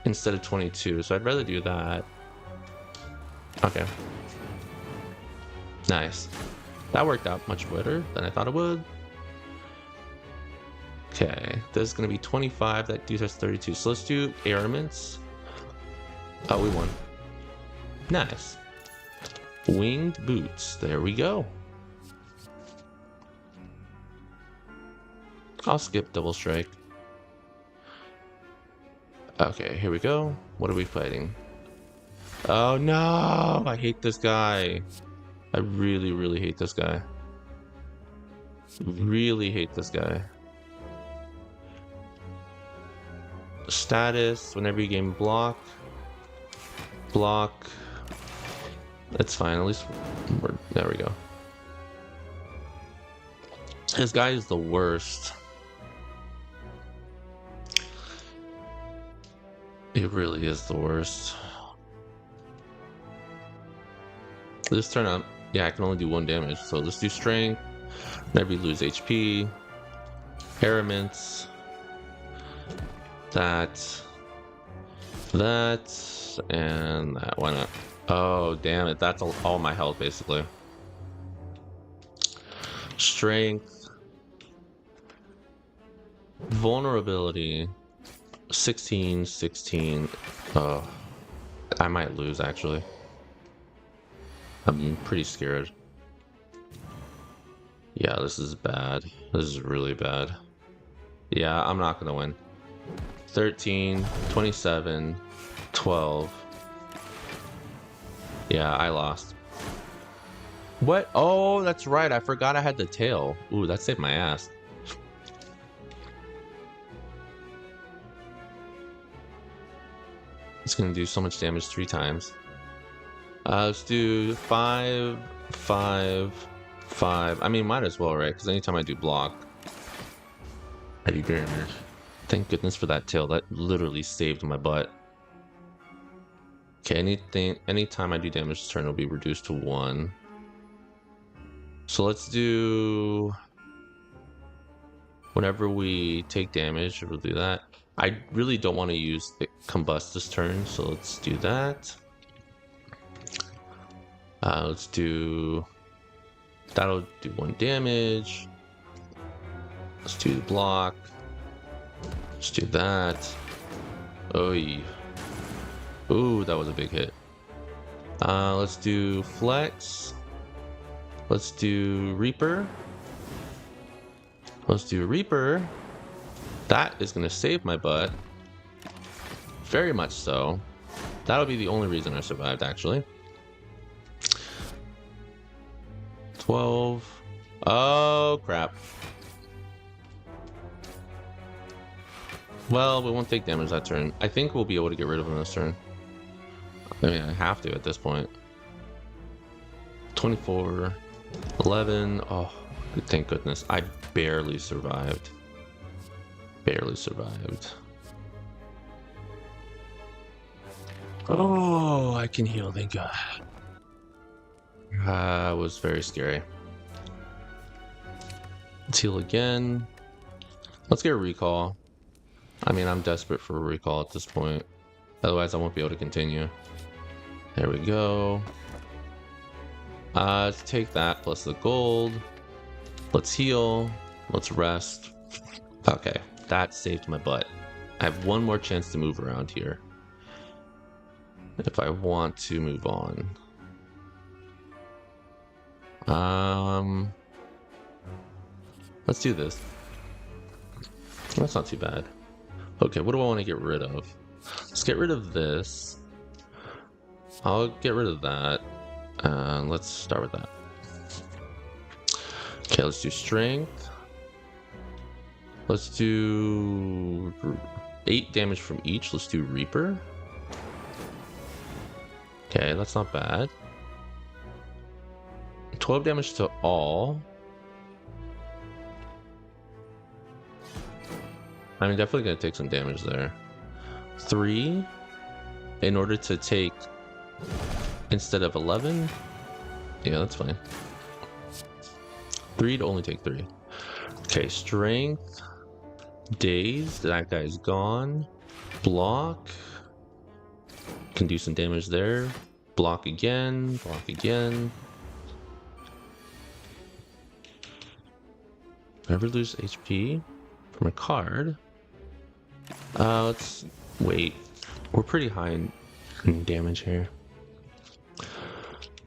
instead of 22, so I'd rather do that. Okay. Nice. That worked out much better than I thought it would. Okay, this is going to be 25. That dude has 32. So let's do airments. Oh, we won. Nice. Winged boots. There we go. I'll skip double strike. Okay, here we go. What are we fighting? Oh no! I hate this guy. I really, really hate this guy. Really hate this guy. Status, whenever you gain block. Block. That's fine, at least there we go. This guy is the worst. It really is the worst. This turn up, yeah, I can only do 1 damage, so let's do strength. Whenever you lose HP. Airments. That, and that. Why not? Oh, damn it. That's all my health, basically. Strength. Vulnerability. 16, 16. Oh, I might lose, actually. I'm pretty scared. Yeah, this is bad. This is really bad. Yeah, I'm not gonna win. 13, 27, 12. Yeah, I lost. What? Oh, that's right. I forgot I had the tail. Ooh, that saved my ass. It's gonna do so much damage 3 times. Let's do 5, 5, 5. I mean, might as well, right? Because anytime I do block, I do damage. Thank goodness for that tail. That literally saved my butt. Okay, anytime I do damage this turn, it'll be reduced to 1. So let's do... Whenever we take damage, we'll do that. I really don't want to use the combust this turn, so let's do that. Let's do... That'll do 1 damage. Let's do the block. Let's do that. Oy. Ooh, that was a big hit. Let's do flex. Let's do Reaper. Let's do Reaper. That is going to save my butt. Very much so. That'll be the only reason I survived, actually. 12. Oh, crap. Well, we won't take damage that turn. I think we'll be able to get rid of him this turn. I mean, I have to at this point. 24. 11. Oh, thank goodness. I barely survived. Barely survived. Oh, I can heal, thank God. That was very scary. Let's heal again. Let's get a recall. I mean, I'm desperate for a recall at this point. Otherwise, I won't be able to continue. There we go. Let's take that plus the gold. Let's heal. Let's rest. Okay, that saved my butt. I have one more chance to move around here. If I want to move on. Let's do this. That's not too bad. Okay, what do I want to get rid of? Let's get rid of this. I'll get rid of that. Let's start with that. Okay, let's do strength. Let's do 8 damage from each. Let's do Reaper. Okay, that's not bad. 12 damage to all. I'm definitely going to take some damage there. 3 in order to take instead of 11. Yeah, that's fine. 3 to only take 3. Okay, strength. Dazed. That guy's gone. Block. Can do some damage there. Block again. Block again. Never lose HP from a card. Let's wait. We're pretty high in damage here.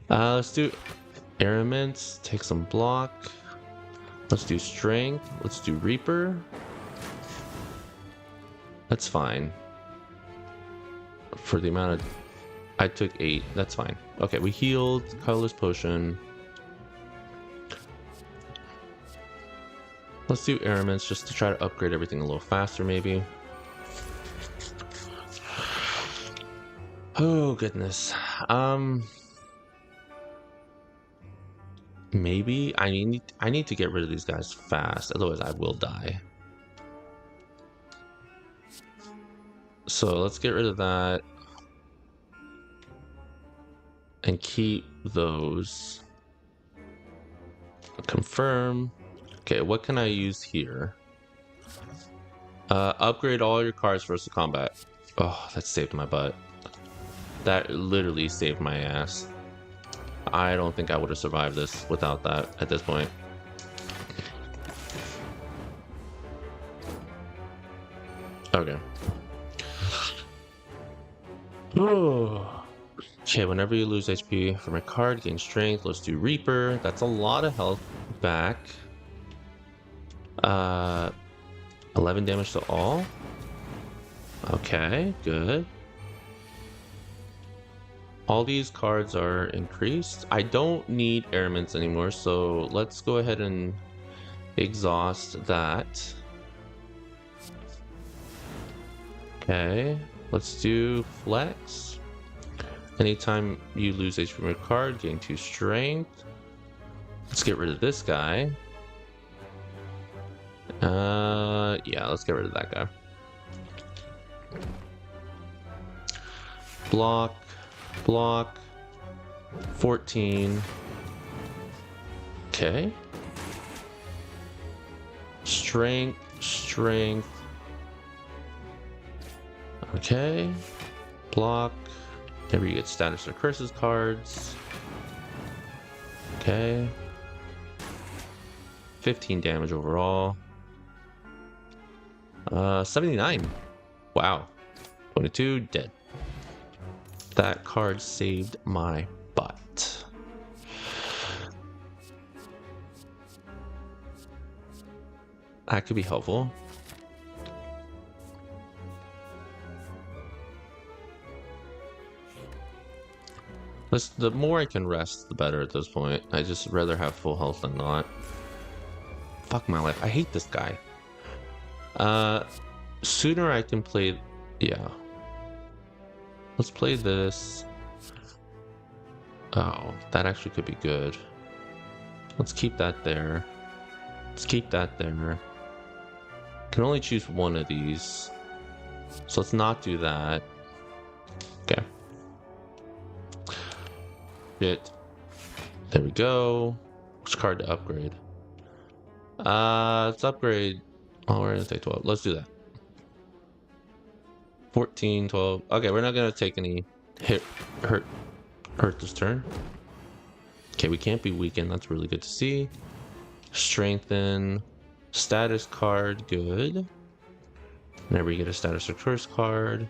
Let's do Araments. Take some block. Let's do strength. Let's do Reaper. That's fine. For the amount of... I took 8. That's fine. Okay, we healed. Colorless Potion. Let's do Araments just to try to upgrade everything a little faster, maybe. Oh, goodness. Maybe I need to get rid of these guys fast, otherwise I will die. So let's get rid of that and keep those. Confirm. Okay, what can I use here? Upgrade all your cards first to combat. Oh, that saved my butt. That literally saved my ass. I don't think I would have survived this without that at this point. Okay. Okay, whenever you lose HP from a card, gain strength. Let's do Reaper. That's a lot of health back. 11 damage to all. Okay, good. All these cards are increased. I don't need Araments anymore, so let's go ahead and exhaust that. Okay, let's do Flex. Anytime you lose HP from a card, gain 2 strength. Let's get rid of this guy. Yeah, let's get rid of that guy. Block. block, 14. Okay. Strength, strength. Okay. Block. Maybe you get status or curses cards. Okay. 15 damage overall. 79. Wow. 22 dead. That card saved my butt. That could be helpful. The more I can rest, the better at this point. I just rather have full health than not. Fuck my life. I hate this guy. Sooner I can play... Yeah. Let's play this. Oh, that actually could be good. Let's keep that there. Let's keep that there. Can only choose one of these. So let's not do that. Okay. Shit. There we go. Which card to upgrade? Let's upgrade. Oh, we're gonna take 12. Let's do that. 14, 12. Okay, we're not gonna take any hurt this turn. Okay, we can't be weakened. That's really good to see. Strengthen. Status card, good. Whenever you get a status or curse card.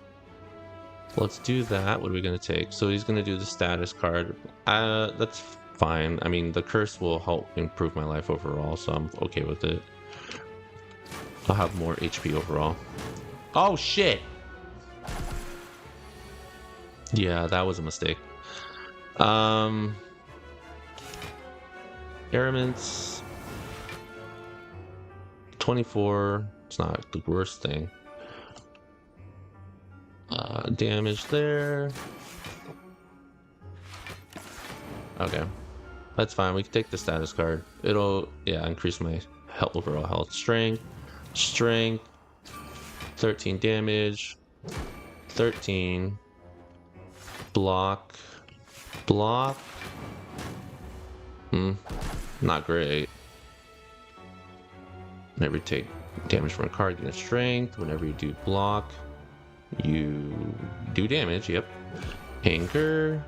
Let's do that. What are we gonna take? So he's gonna do the status card. That's fine. I mean, the curse will help improve my life overall, so I'm okay with it. I'll have more HP overall. Oh shit! Yeah, that was a mistake. Elements 24. It's not the worst thing. Damage there. Okay, that's fine. We can take the status card. It'll, yeah, increase my health, overall health. Strength, 13 damage, 13. Block. Not great. Whenever you take damage from a card, you get strength. Whenever you do block, you do damage. Yep. Anchor.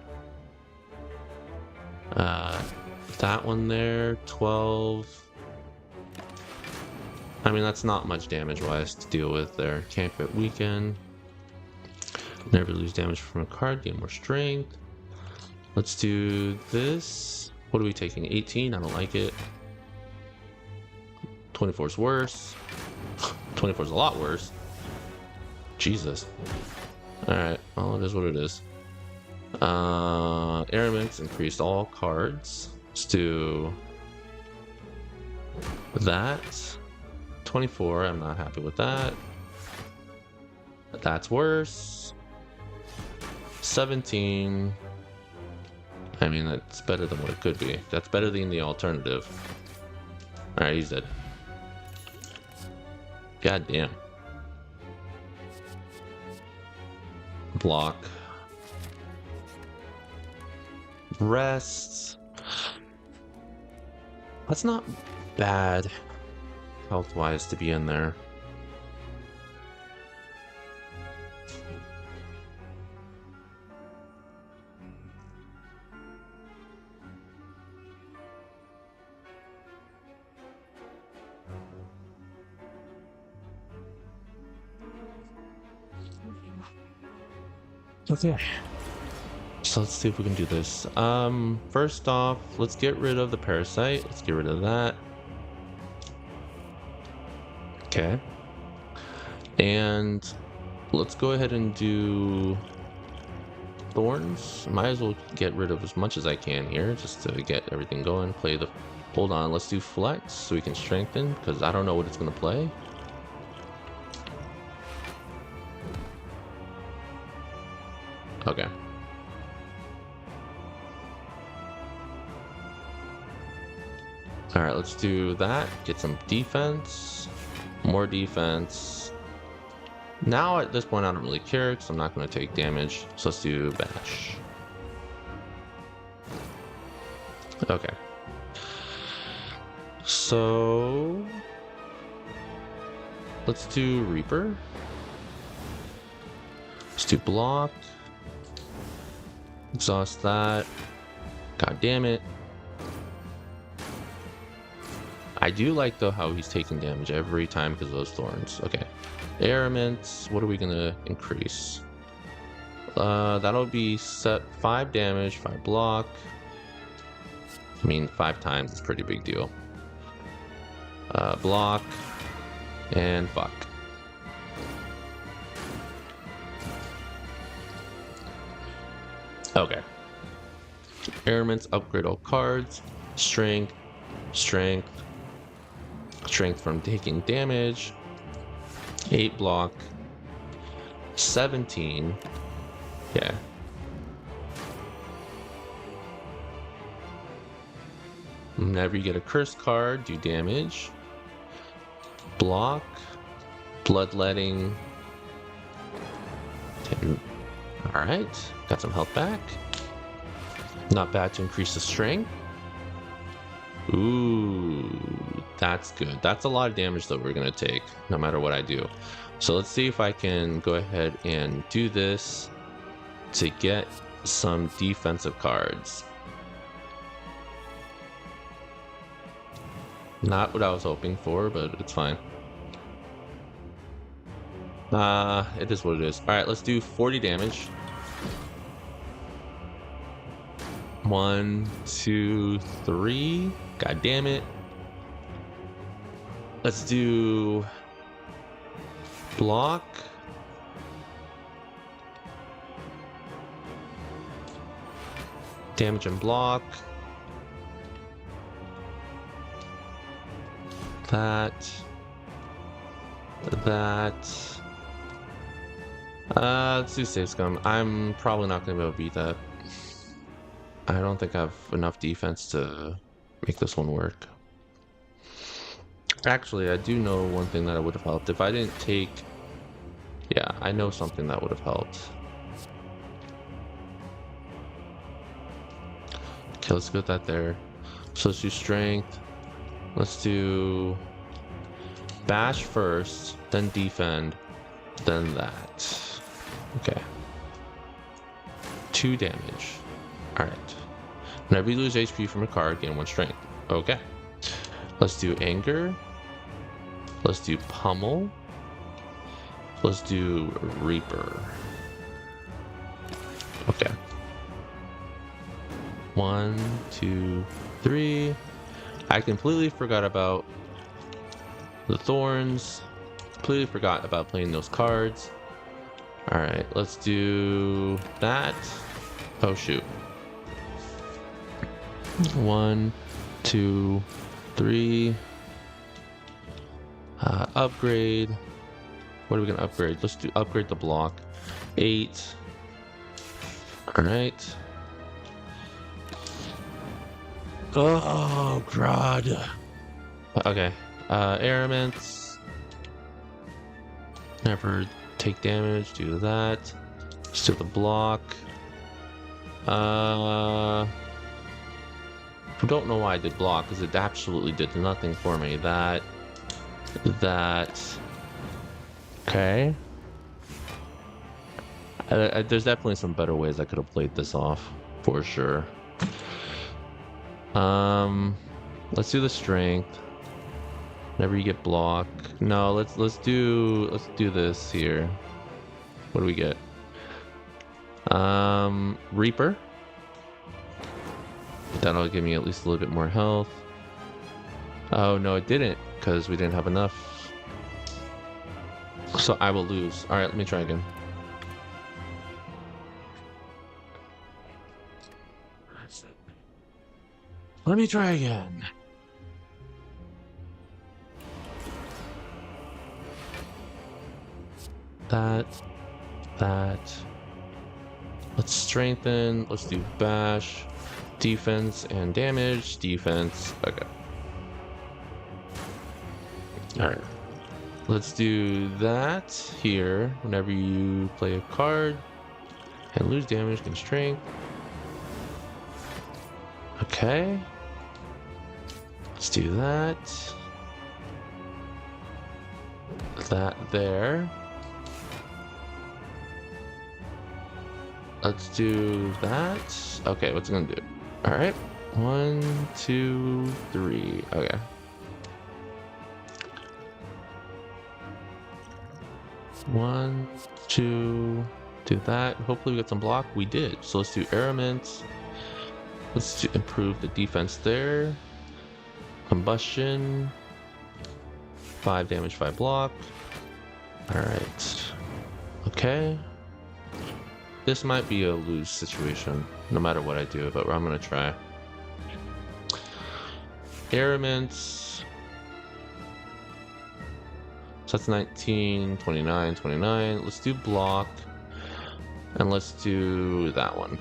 That one there, 12. I mean, that's not much damage-wise to deal with there. Can't get weakened. Never lose damage from a card, gain more strength. Let's do this. What are we taking? 18? I don't like it. 24 is worse. 24 is a lot worse. Jesus. Alright, well, it is what it is. Airmix increased all cards. Let's do that. 24, I'm not happy with that. That's worse. 17. I mean, that's better than what it could be. That's better than the alternative. Alright, he's dead. God damn. Block. Rest. That's not bad health-wise to be in there. Okay. So let's see if we can do this. First off, let's get rid of the parasite. Let's get rid of that. Okay. And let's go ahead and do thorns. Might as well get rid of as much as I can here just to get everything going. Play the... Hold on, let's do flex so we can strengthen because I don't know what it's going to play. Okay. Alright, let's do that. Get some defense. More defense. Now at this point I don't really care because I'm not going to take damage. So let's do bash. Okay. So let's do Reaper. Let's do block. Exhaust that. God damn it. I do like though how he's taking damage every time because of those thorns. Okay. Airments. What are we gonna increase? That'll be set 5 damage, 5 block. I mean, 5 times is a pretty big deal. Block and fuck. Okay. Airments upgrade all cards. Strength, strength, strength from taking damage. 8 block. 17. Yeah. Whenever you get a curse card, do damage. Block. Bloodletting. Alright. Got some health back. Not bad to increase the strength. Ooh. That's good. That's a lot of damage that we're going to take, no matter what I do. So let's see if I can go ahead and do this to get some defensive cards. Not what I was hoping for, but it's fine. It is what it is. Alright, let's do 40 damage. 1, 2, 3. God damn it. Let's do block. Damage and block. That. Let's do Safe Scum. I'm probably not going to be able to beat that. I don't think I have enough defense to make this one work. Actually, I do know one thing that would have helped. If I didn't take... Yeah, I know something that would have helped. Okay, let's get that there. So let's do Strength. Let's do Bash first, then Defend, then that. Okay. 2 damage. Alright. Whenever you lose HP from a card, gain 1 strength. Okay. Let's do Anger. Let's do Pummel. Let's do Reaper. Okay. 1, 2, 3. I completely forgot about the Thorns. Completely forgot about playing those cards. Alright, let's do that. Oh shoot. 1, 2, 3. Upgrade. What are we gonna upgrade? Let's do upgrade the block. 8. Alright. Oh god. Okay. Airments. Never take damage. Do that. Let's do the block. I don't know why I did block, because it absolutely did nothing for me. That. Okay. There's definitely some better ways I could have played this off, for sure. Let's do the strength. Whenever you get block. No, let's do this here. What do we get? Reaper. That'll give me at least a little bit more health. Oh no, it didn't, because we didn't have enough. So I will lose. Alright, let me try again. Let me try again. That. Let's strengthen. Let's do bash. Defense and damage. Defense. Okay. Alright. Let's do that here. Whenever you play a card and lose damage, gain strength. Okay. Let's do that. That there. Let's do that. Okay, what's it gonna do? All right. 1, 2, 3. Okay. One, two, do that. Hopefully we get some block. We did. So let's do Aramint. Let's improve the defense there. Combustion. 5 damage, 5 block. Alright. Okay. This might be a lose situation, no matter what I do, but I'm gonna try. Aramint. So that's 19, 29, 29. Let's do block. And let's do that one.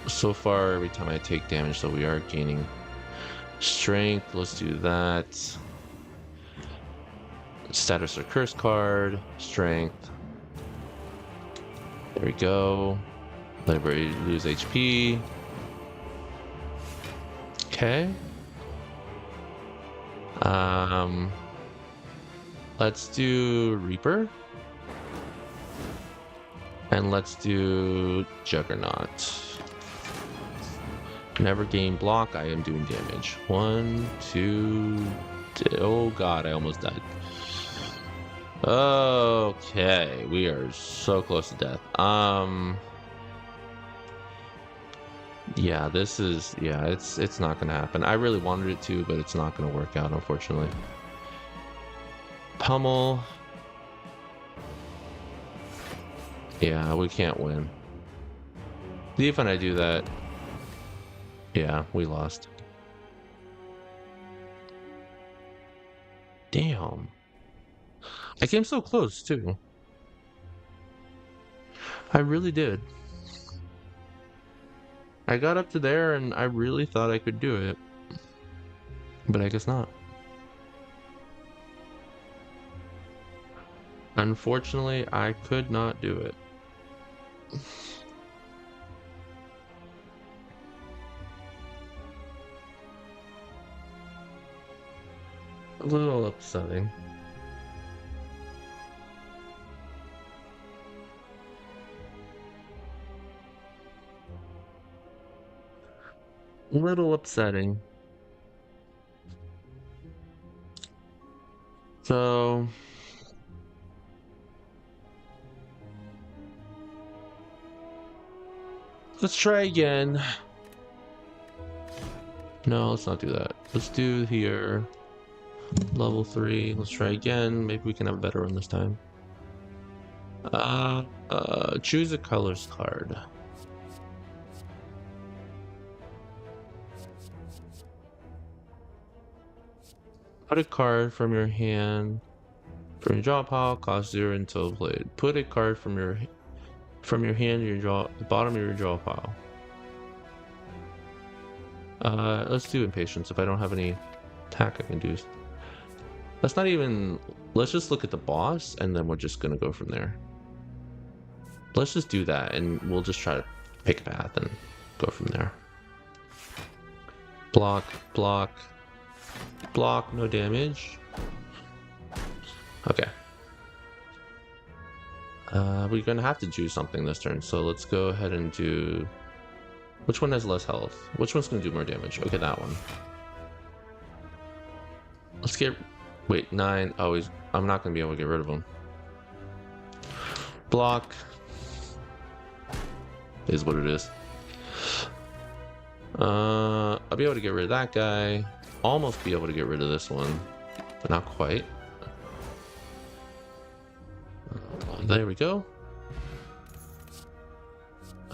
So far, every time I take damage, so we are gaining strength. Let's do that. Status or curse card. Strength. There we go. Library, lose HP. Okay. Let's do Reaper. And let's do Juggernaut. Never gain block, I am doing damage. 1, 2, oh god, I almost died. Okay, we are so close to death. Yeah, this is, yeah, it's not gonna happen. I really wanted it to, but it's not gonna work out, unfortunately. Pummel. Yeah, we can't win. Even if I do that, yeah, we lost. Damn. I came so close, too. I really did. I got up to there and I really thought I could do it. But I guess not. Unfortunately, I could not do it. A little upsetting. A little upsetting. So let's try again. No, let's not do that. Let's do here. Level 3. Let's try again. Maybe we can have a better one this time. Choose a colors card. Put a card from your hand from your draw pile, cost 0 until played. Put a card from your hand in the bottom of your draw pile. Let's do impatience. If I don't have any attack I can do. Let's not even, let's just look at the boss and then we're just gonna go from there. Let's just do that and we'll just try to pick a path and go from there. Block, block, block, no damage. Okay. We're gonna have to do something this turn, so let's go ahead and do... Which one has less health? Which one's gonna do more damage? Okay, that one. Let's get... Wait, 9. Oh, I'm not gonna be able to get rid of him. Block. Is what it is. I'll be able to get rid of that guy. Almost be able to get rid of this one, but not quite. There we go.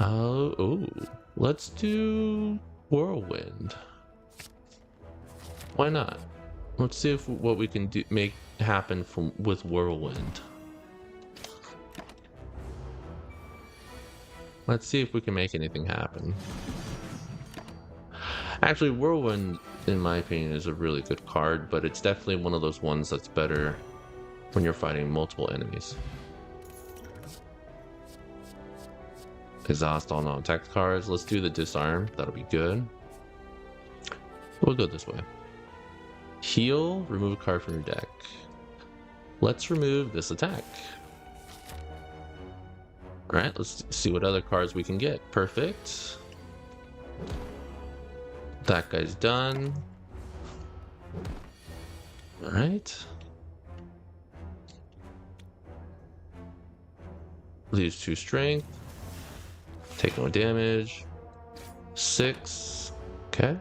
Oh, let's do Whirlwind. Why not? Let's see if what we can do make happen with Whirlwind. Let's see if we can make anything happen. Actually, Whirlwind, in my opinion, is a really good card, but it's definitely one of those ones that's better when you're fighting multiple enemies. Exhaust all non-attack cards. Let's do the disarm. That'll be good. We'll go this way. Heal, remove a card from your deck. Let's remove this attack. Alright, let's see what other cards we can get. Perfect. That guy's done. Alright. Lose 2 strength. Take no damage. 6. Okay.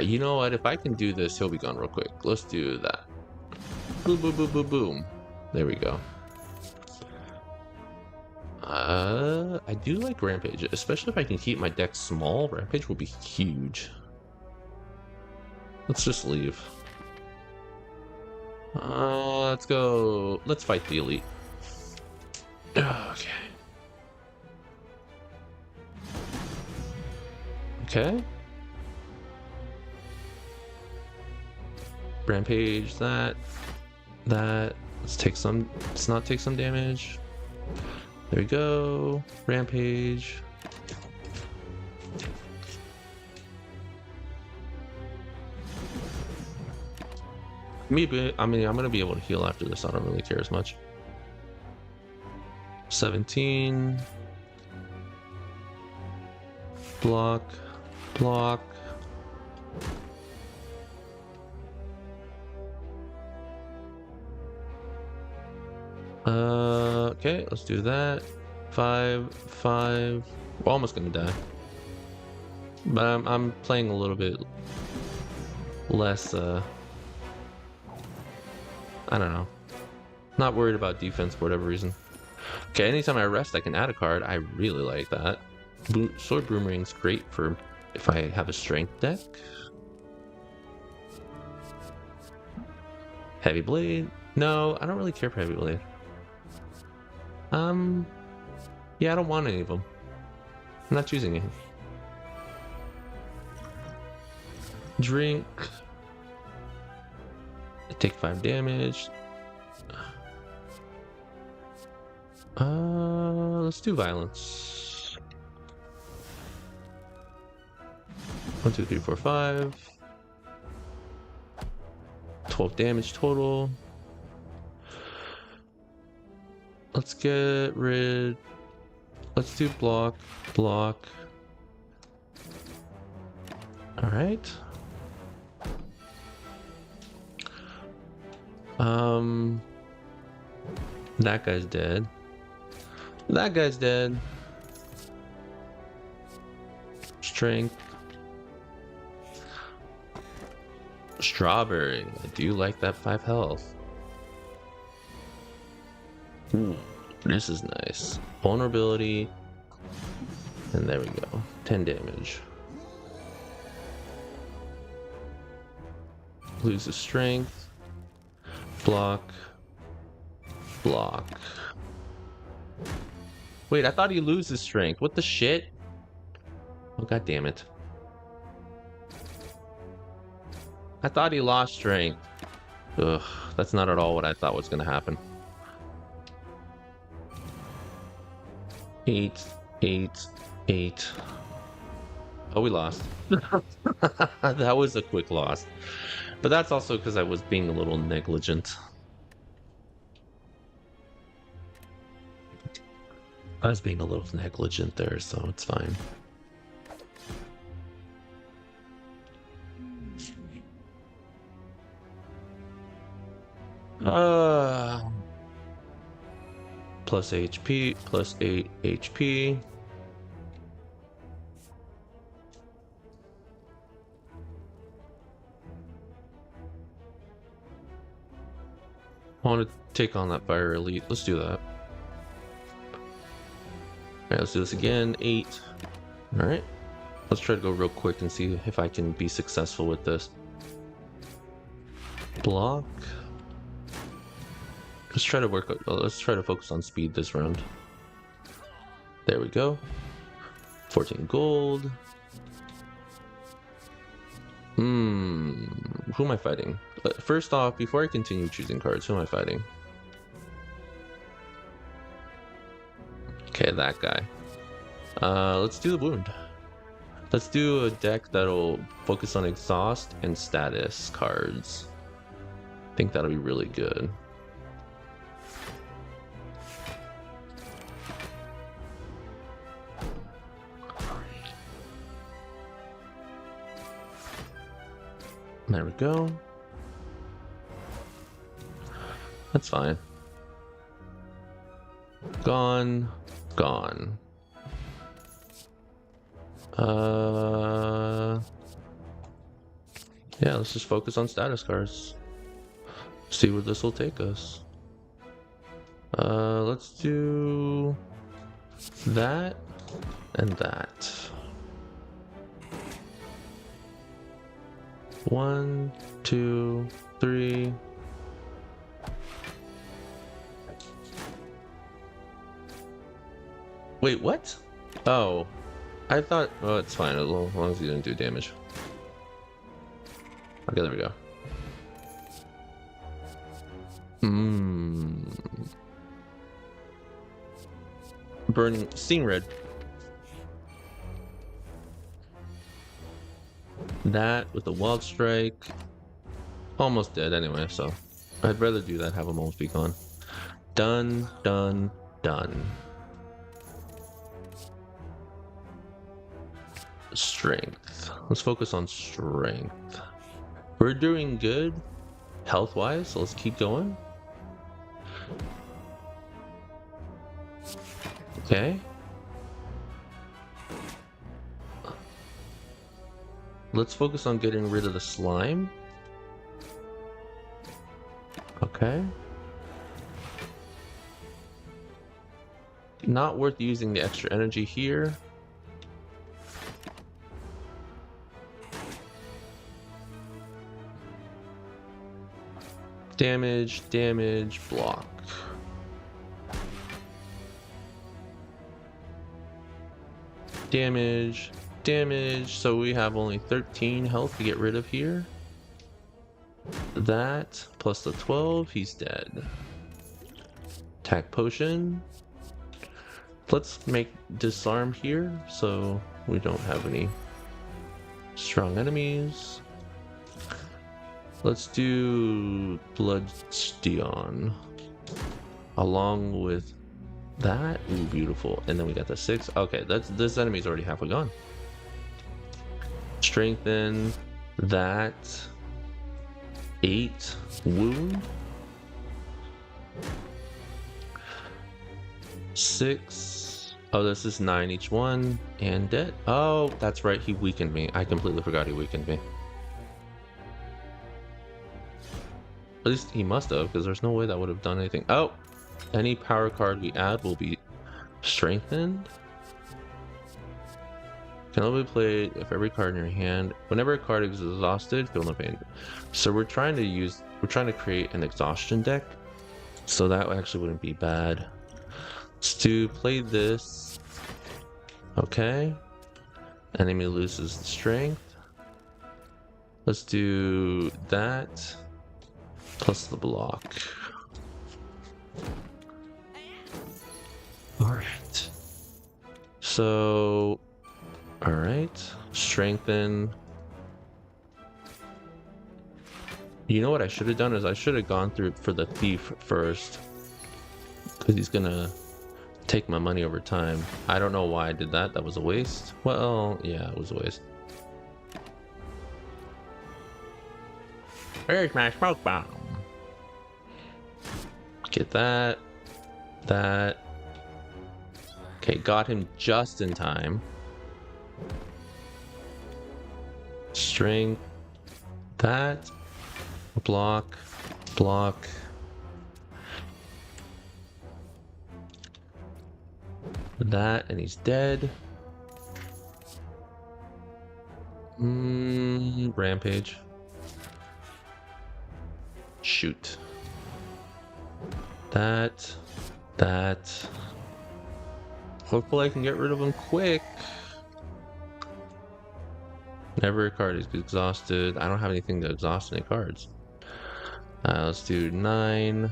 You know what? If I can do this, he'll be gone real quick. Let's do that. Boom, boom, boom, boom, boom. There we go. I do like Rampage, especially if I can keep my deck small. Rampage will be huge. Let's just leave. Let's go. Let's fight the elite. Okay. Okay. Rampage that. Let's not take some damage. There we go. Rampage. Maybe, I mean, I'm gonna be able to heal after this. I don't really care as much. 17. Block. Block. Okay, let's do that. 5, 5. We're almost gonna die. But I'm playing a little bit less, I don't know. Not worried about defense for whatever reason. Okay, anytime I rest, I can add a card. I really like that. Sword Boomerang's great for if I have a strength deck. Heavy Blade. No, I don't really care for Heavy Blade. Yeah, I don't want any of them. I'm not choosing any. Drink. I take 5 damage. Let's do violence. 1, 2, 3, 4, 5. 12 damage total. Let's get rid. Let's do block. Block. Alright. That guy's dead. That guy's dead. Strength. Strawberry. I do like that 5 health. This is nice. Vulnerability. And there we go. 10 damage. Loses strength. Block. Block. Wait, I thought he loses strength. What the shit? Oh, god damn it. I thought he lost strength. Ugh, that's not at all what I thought was gonna happen. 8, 8, 8. Oh, we lost. That was a quick loss. But that's also because I was being a little negligent. I was being a little negligent there, so it's fine. Plus HP, plus 8 HP. I want to take on that fire elite. Let's do that. Alright, let's do this again. 8. Alright. Let's try to go real quick and see if I can be successful with this. Block. Let's try to focus on speed this round. There we go. 14 gold. Who am I fighting? First off, before I continue choosing cards, who am I fighting? that guy. Let's do the wound. Let's do a deck that'll focus on exhaust and status cards. I think that'll be really good. There we go. That's fine. Gone. Gone. Yeah, let's just focus on status cards. See where this will take us. Let's do that and that. 1, 2, 3. Wait, what? Oh, I thought. Oh, it's fine as long as you didn't do damage. Okay, there we go. Burning, seeing red. That with the wild strike. Almost dead anyway, so I'd rather do that, have them almost be gone. Done, done, done. Strength. Let's focus on strength. We're doing good health-wise, so let's keep going. Okay. Let's focus on getting rid of the slime. Okay. Not worth using the extra energy here. Damage, damage, block. Damage, damage. So we have only 13 health to get rid of here. That plus the 12, he's dead. Attack potion. Let's make disarm here so we don't have any strong enemies. Let's do Bloodstone along with that. Ooh, beautiful. And then we got the 6. Okay, this enemy's already halfway gone. Strengthen that. 8 wound. 6. Oh, this is 9 each one. And dead. Oh, that's right. He weakened me. I completely forgot he weakened me. At least he must have, because there's no way that would have done anything. Oh! Any power card we add will be strengthened. Can only be played if every card in your hand. Whenever a card is exhausted, feel no pain. So we're trying to create an exhaustion deck. So that actually wouldn't be bad. Let's play this. Okay. Enemy loses the strength. Let's do that. Plus the block. Alright. So, alright. Strengthen. You know what I should have done is I should have gone through for the thief first. Because he's gonna take my money over time. I don't know why I did that. That was a waste. Well, yeah, it was a waste. Where's my smoke bomb? Get that. That. Okay, got him just in time. Strength. That. Block. Block. That, and he's dead. Rampage. Shoot. That. Hopefully I can get rid of him quick. Never a card is exhausted. I don't have anything to exhaust any cards. Let's do 9.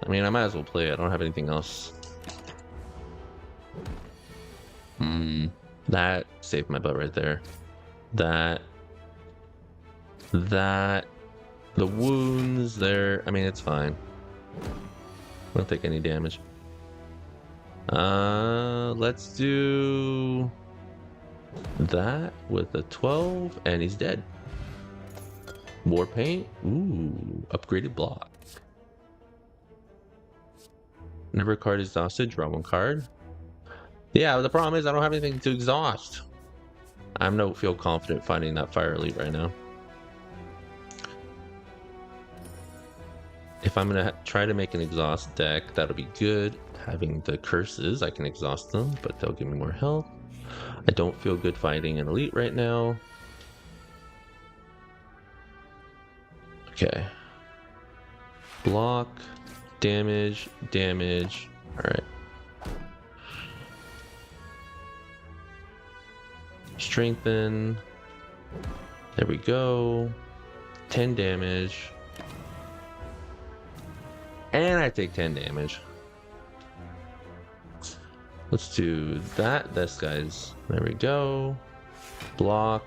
I mean, I might as well play it. I don't have anything else. That saved my butt right there. That. The wounds there. I mean, it's fine. I don't take any damage. Let's do that with a 12, and he's dead. War paint. Ooh, upgraded block. Never card exhausted. Draw one card. Yeah, the problem is I don't have anything to exhaust. I don't feel confident fighting that fire elite right now. If I'm gonna try to make an exhaust deck, that'll be good. Having the curses, I can exhaust them, but they'll give me more health. I don't feel good fighting an elite right now. Okay. Block, damage, damage. Alright. Strengthen. There we go. 10 damage. And I take 10 damage. Let's do that. This guy's. There we go. Block.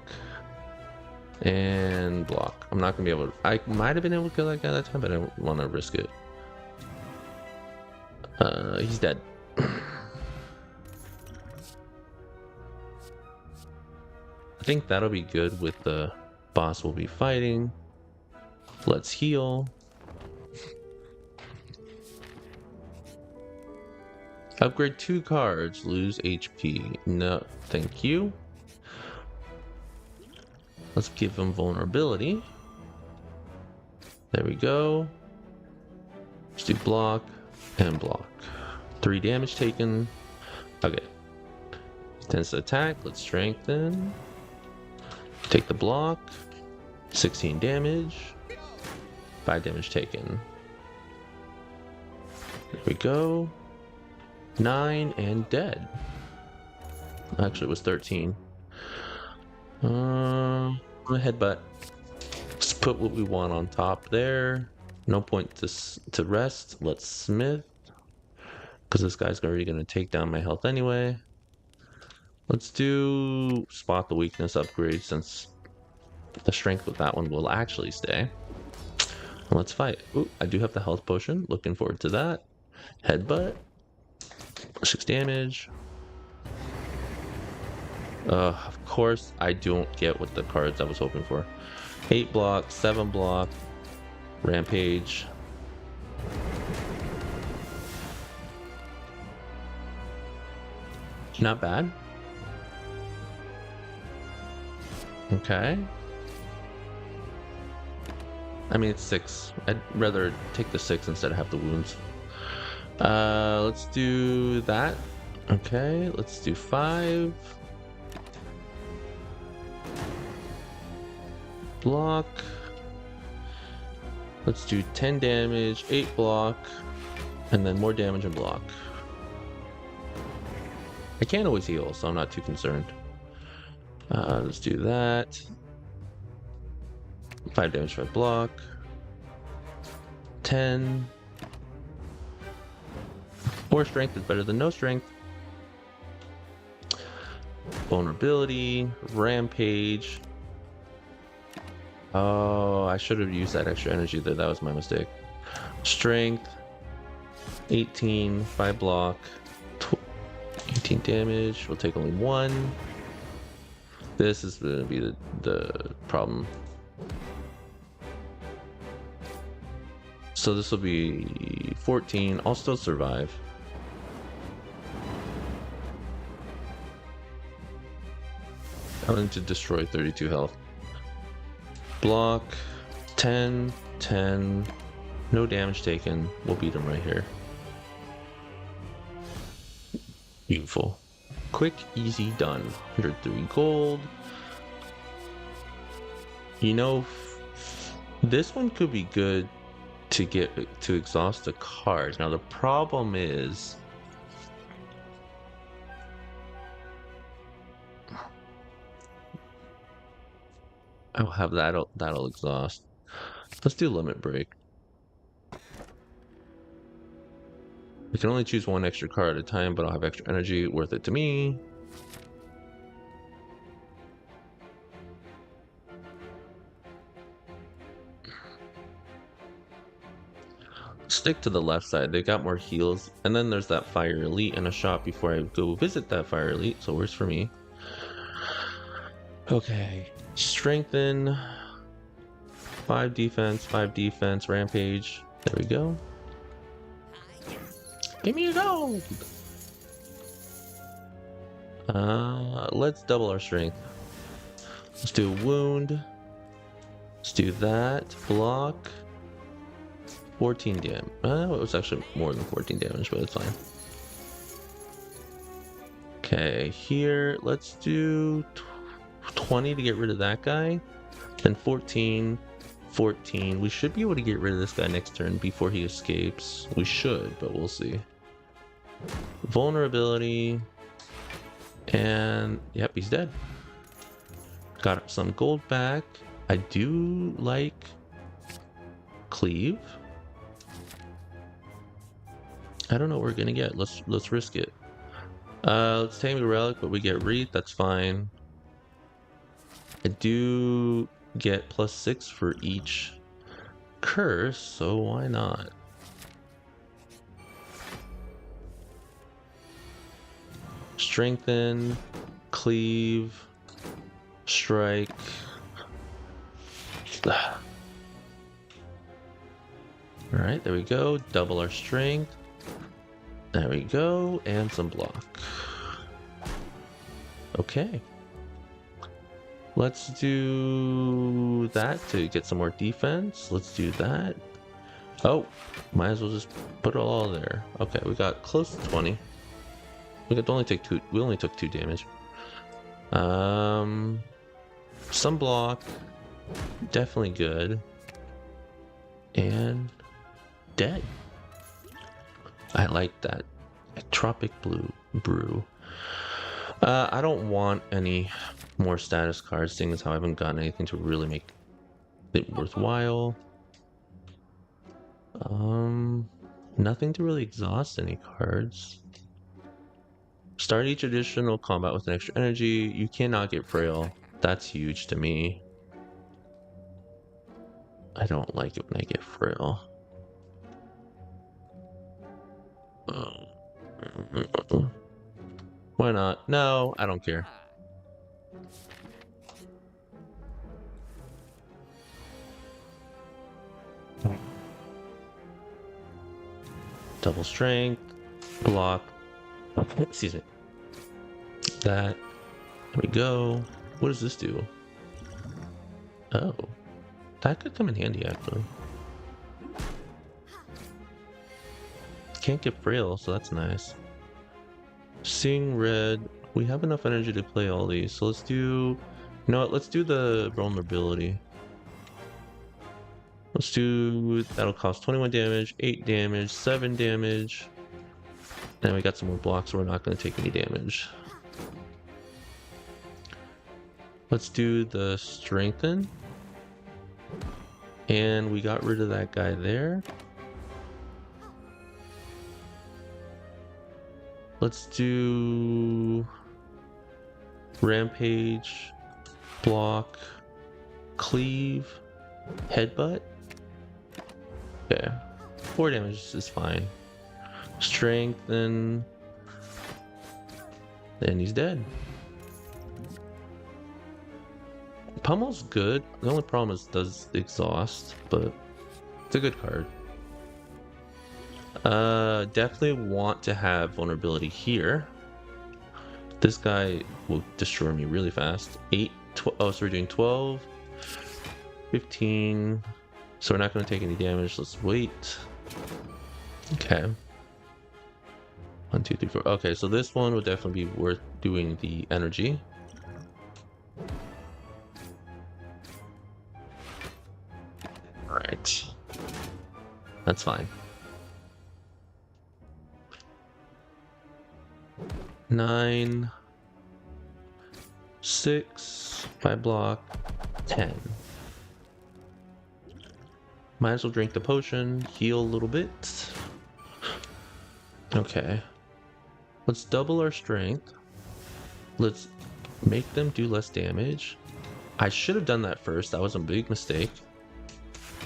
And block. I'm not going to be able to. I might have been able to kill that guy that time, but I don't want to risk it. He's dead. I think that'll be good with the boss we'll be fighting. Let's heal. Upgrade 2 cards, lose HP. No, thank you. Let's give him vulnerability. There we go. Let's do block and block. 3 damage taken. Okay. Tends to attack. Let's strengthen. Take the block. 16 damage. 5 damage taken. There we go. 9 and dead. Actually, it was 13. Headbutt. Let's put what we want on top there. No point to rest. Let's smith. Because this guy's already going to take down my health anyway. Let's do spot the weakness upgrade since the strength with that one will actually stay. Let's fight. Ooh, I do have the health potion. Looking forward to that. Headbutt. 6 damage. Of course, I don't get what the cards I was hoping for. 8 block, 7 block, rampage. Not bad. Okay. I mean, it's 6. I'd rather take the 6 instead of have the wounds. Let's do that. Okay, let's do 5. Block. Let's do 10 damage, 8 block, and then more damage and block. I can always heal, so I'm not too concerned. Let's do that. 5 damage, 5 block. 10. More strength is better than no strength. Vulnerability, rampage. Oh, I should have used that extra energy there. That was my mistake. Strength, 18, 5 block, 18 damage. We'll take only 1. This is going to be the problem. So this will be 14. I'll still survive. I'm going to destroy 32 health. Block, 10, 10, no damage taken. We'll beat him right here. Beautiful. Quick, easy, done. 103 gold. You know, this one could be good to get to exhaust a card. Now the problem is I'll have that'll exhaust. Let's do limit break. We can only choose 1 extra card at a time, but I'll have extra energy, worth it to me. Stick to the left side. They got more heals. And then there's that fire elite and a shop before I go visit that fire elite. So it works for me. Okay. Strengthen. 5 defense, rampage. There we go. Give me a gold! Let's double our strength. Let's do a wound. Let's do that. Block. 14 damage. It was actually more than 14 damage, but it's fine. Okay, here, let's do 20 to get rid of that guy. Then 14. 14. We should be able to get rid of this guy next turn before he escapes. We should, but we'll see. Vulnerability. And, yep, he's dead. Got some gold back. I do like cleave. I don't know what we're gonna get. Let's risk it. Let's tame a relic, but we get wreath. That's fine. I do get +6 for each curse, so why not? Strengthen, cleave, strike. Alright, there we go. Double our strength. There we go. And some block. Okay. Let's do that to get some more defense. Let's do that. Oh, might as well just put it all there. Okay, we got close to 20. We only took 2 damage. Some block. Definitely good. And dead. I like that. A tropic blue brew. I don't want any more status cards, seeing as how I haven't gotten anything to really make it worthwhile. Nothing to really exhaust any cards. Start each additional combat with an extra energy. You cannot get frail. That's huge to me. I don't like it when I get frail. Why not? No, I don't care. Double strength, block. Excuse me. That. There we go. What does this do? Oh, that could come in handy actually. Can't get frail, so that's nice. Seeing red. We have enough energy to play all these, so let's do. You know what? Let's do the vulnerability. Let's do. That'll cost 21 damage, 8 damage, 7 damage. And we got some more blocks, so we're not going to take any damage. Let's do the strengthen. And we got rid of that guy there. Let's do rampage, block, cleave, headbutt. Okay, 4 damage is fine. Strengthen, and he's dead. Pummel's good. The only problem is it does exhaust, but it's a good card. Definitely want to have vulnerability here. This guy will destroy me really fast. 8, 12, oh, so we're doing 12, 15. So we're not going to take any damage. Let's wait. Okay. 1, 2, 3, 4. Okay, so this one would definitely be worth doing the energy. Alright. That's fine. 9, 6, 5 block, 10. Might as well drink the potion, heal a little bit. Okay. Let's double our strength. Let's make them do less damage. I should have done that first. That was a big mistake.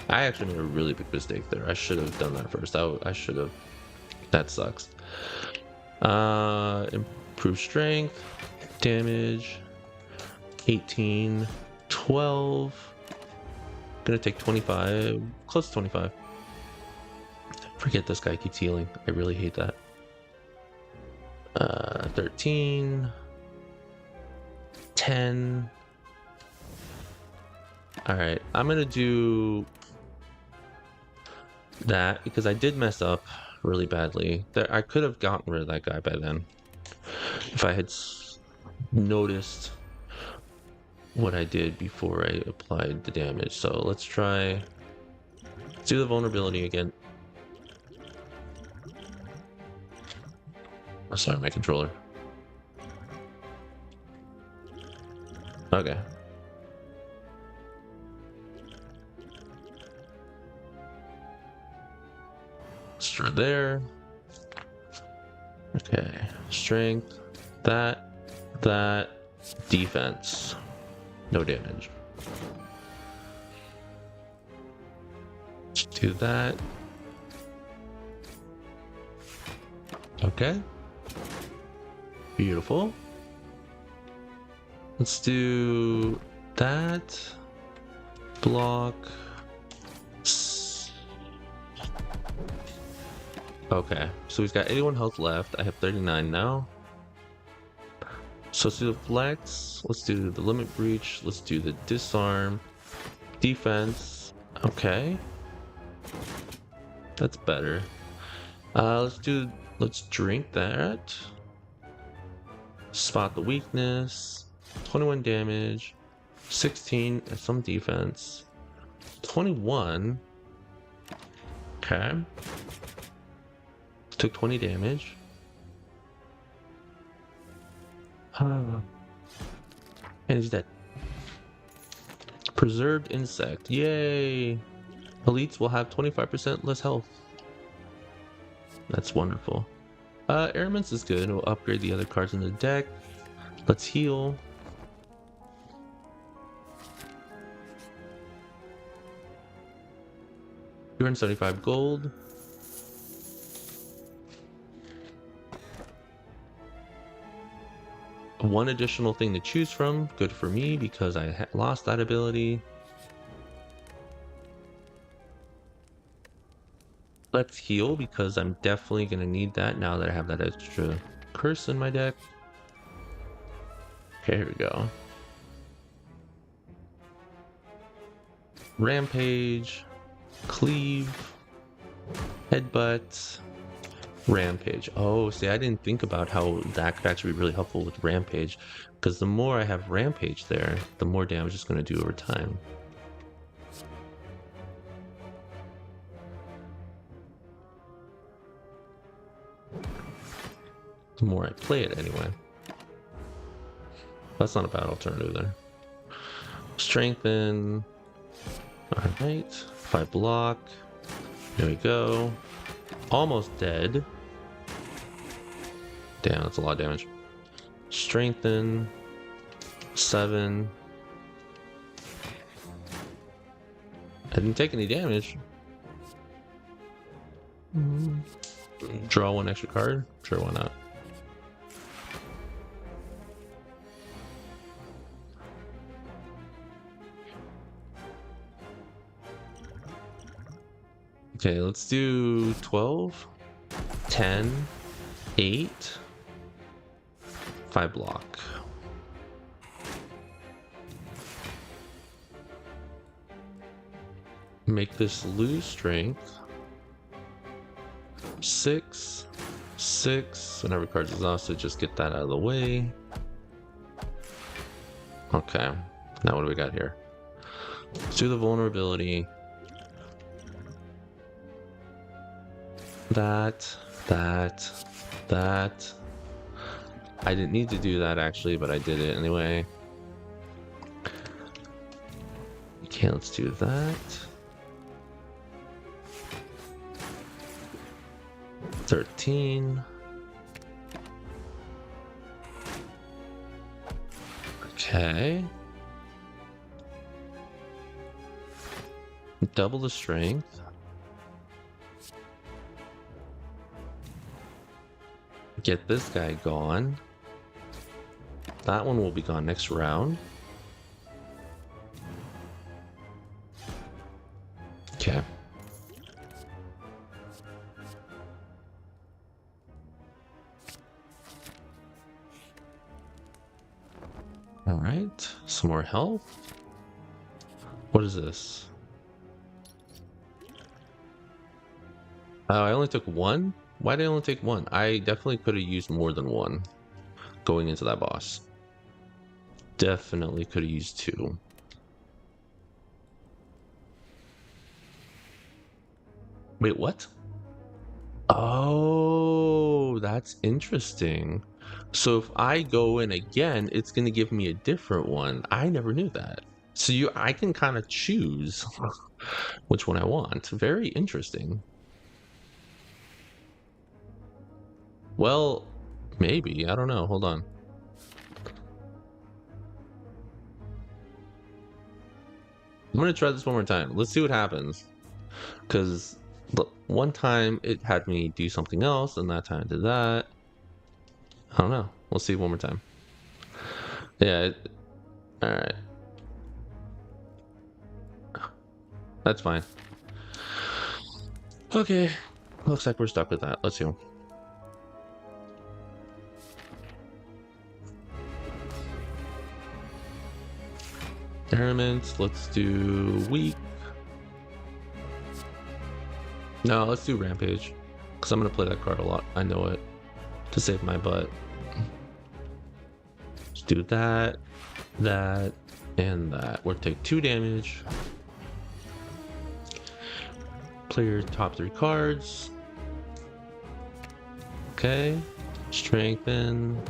I actually made a really big mistake there. I should have done that first. I should have. That sucks. Improve strength, damage, 18, 12. Gonna take 25, close to 25. Forget this guy keeps healing. I really hate that. 13, 10. All right, I'm gonna do that because I did mess up really badly. I could have gotten rid of that guy by then if I had noticed what I did before I applied the damage. So let's try. Let's do the vulnerability again. Oh, sorry, my controller. Okay. Start there. Okay. Strength. That. Defense. No damage. Let's do that. Okay. Beautiful. Let's do that. Block. Okay, so he's got 81 health left. I have 39 now. So let's do the flex. Let's do the limit breach. Let's do the disarm. Defense. Okay. That's better. Let's drink that. Spot the weakness. 21 damage. 16 and some defense. 21. Okay. Took 20 damage. And he's dead. Preserved insect. Yay! Elites will have 25% less health. That's wonderful. Airman's is good. We'll upgrade the other cards in the deck. Let's heal. $275 gold. One additional thing to choose from. Good for me because I lost that ability. Let's heal because I'm definitely going to need that now that I have that extra curse in my deck. Okay, here we go. Rampage, cleave, headbutt, rampage. Oh, see, I didn't think about how that could actually be really helpful with rampage, because the more I have rampage there, the more damage it's going to do over time. The more I play it anyway. That's not a bad alternative there. Strengthen. Alright. 5 block. There we go. Almost dead. Damn, that's a lot of damage. Strengthen. 7. I didn't take any damage. Draw 1 extra card? Sure, why not? Okay, let's do 12, 10, 8, 5 block. Make this lose strength. 6, 6. Whenever card's exhausted, just get that out of the way. Okay, now what do we got here? Let's do the vulnerability. That. I didn't need to do that actually, but I did it anyway. Okay, let's do that. 13. Okay. double the strength. Get this guy gone. That one will be gone next round. Okay. All right, some more health. What is this? Oh, I only took one? Why did I only take one? I definitely could have used more than one going into that boss. Definitely could have used two. Wait, what? Oh, that's interesting. So if I go in again, it's going to give me a different one. I never knew that. So I can kind of choose which one I want. Very interesting. Well, maybe. I don't know. Hold on. I'm going to try this one more time. Let's see what happens. Because one time it had me do something else, and that time it did that. I don't know. We'll see one more time. Yeah. All right. That's fine. Okay. Looks like we're stuck with that. Let's see. Experiments. Let's do weak. No, let's do Rampage. Because I'm going to play that card a lot. I know it. To save my butt. Let's do that, that, and that. We'll take 2 damage. Play your top 3 cards. Okay. Strengthen.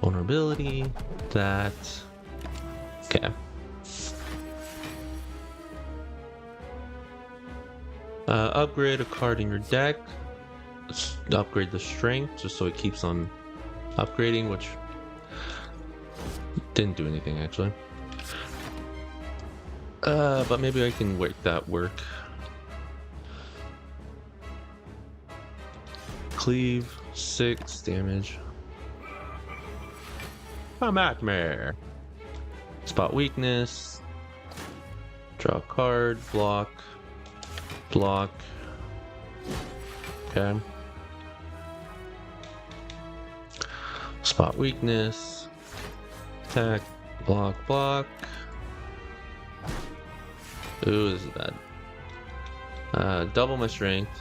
Vulnerability. That. Okay. Upgrade a card in your deck. Let's upgrade the strength just so it keeps on upgrading, which didn't do anything actually. But maybe I can make that work. Cleave, 6 damage. Come at me. Spot weakness. Draw a card, block. Block. Okay. Spot weakness. Attack. Block. Block. Ooh, this is bad. Double my strength.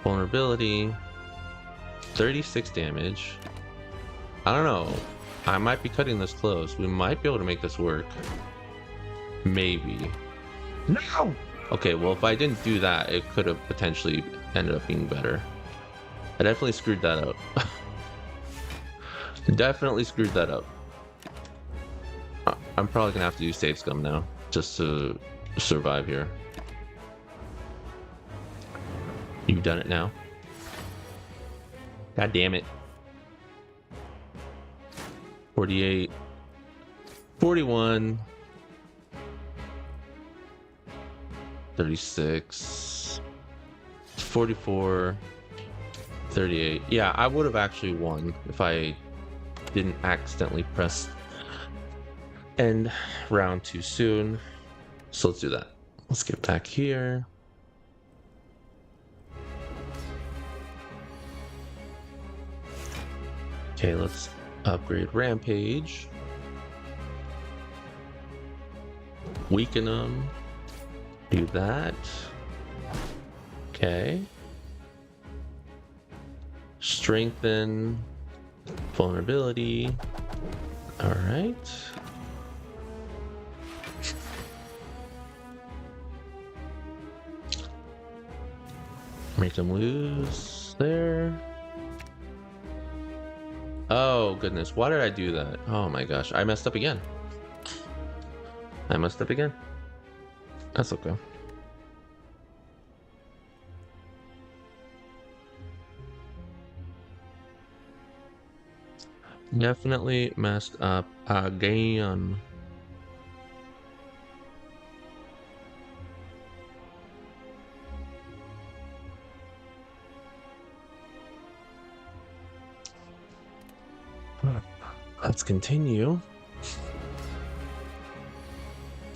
Vulnerability. 36 damage. I don't know. I might be cutting this close. We might be able to make this work. Maybe. No! Okay, well, if I didn't do that, it could have potentially ended up being better. I definitely screwed that up. Definitely screwed that up. I'm probably gonna have to do save scum now, just to survive here. You've done it now. God damn it. 48. 41. 36. 44. 38. Yeah, I would have actually won if I didn't accidentally press end round too soon. So let's do that. Let's get back here. Okay, let's upgrade Rampage. Weaken them. Do that. Okay. Strengthen. Vulnerability. Alright. Make them lose there. Oh goodness, why did I do that? Oh my gosh, I messed up again. I messed up again. That's okay. Definitely messed up again. Let's continue.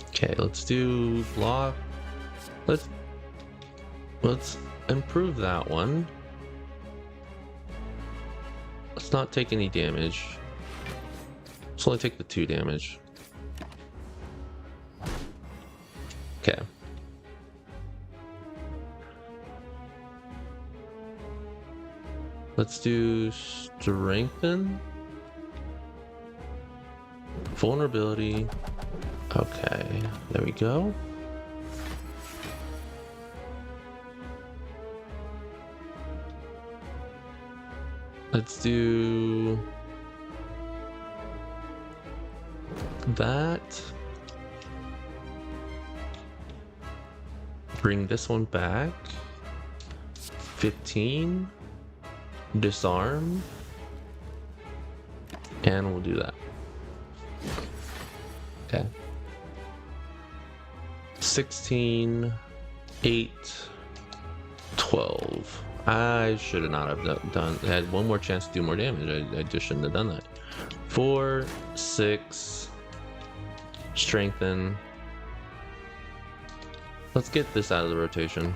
Okay, let's do block. Let's improve that one. Let's not take any damage. Let's only take the 2 damage. Okay. Let's do strengthen. Vulnerability. Okay, there we go. Let's do that. Bring this one back. 15. Disarm. And we'll do that. Okay. 16, 8, 12. I should have not have done. I had one more chance to do more damage. I just shouldn't have done that. 4, 6. Strengthen. Let's get this out of the rotation.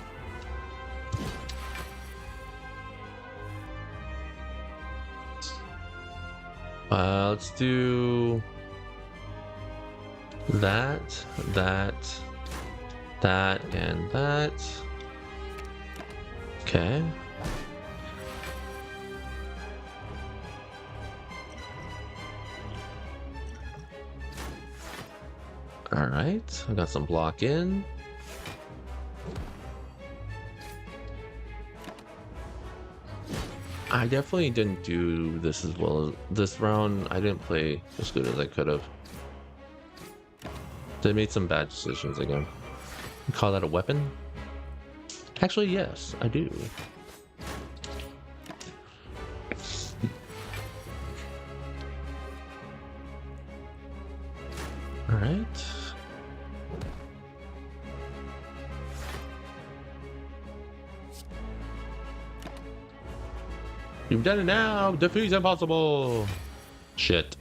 Let's do that, and that. Okay. All right, I got some block in. I definitely didn't do this as well as this round. I didn't play as good as I could have. They made some bad decisions again. You call that a weapon? Actually, yes, I do. All right. You've done it now! Defeat's impossible! Shit.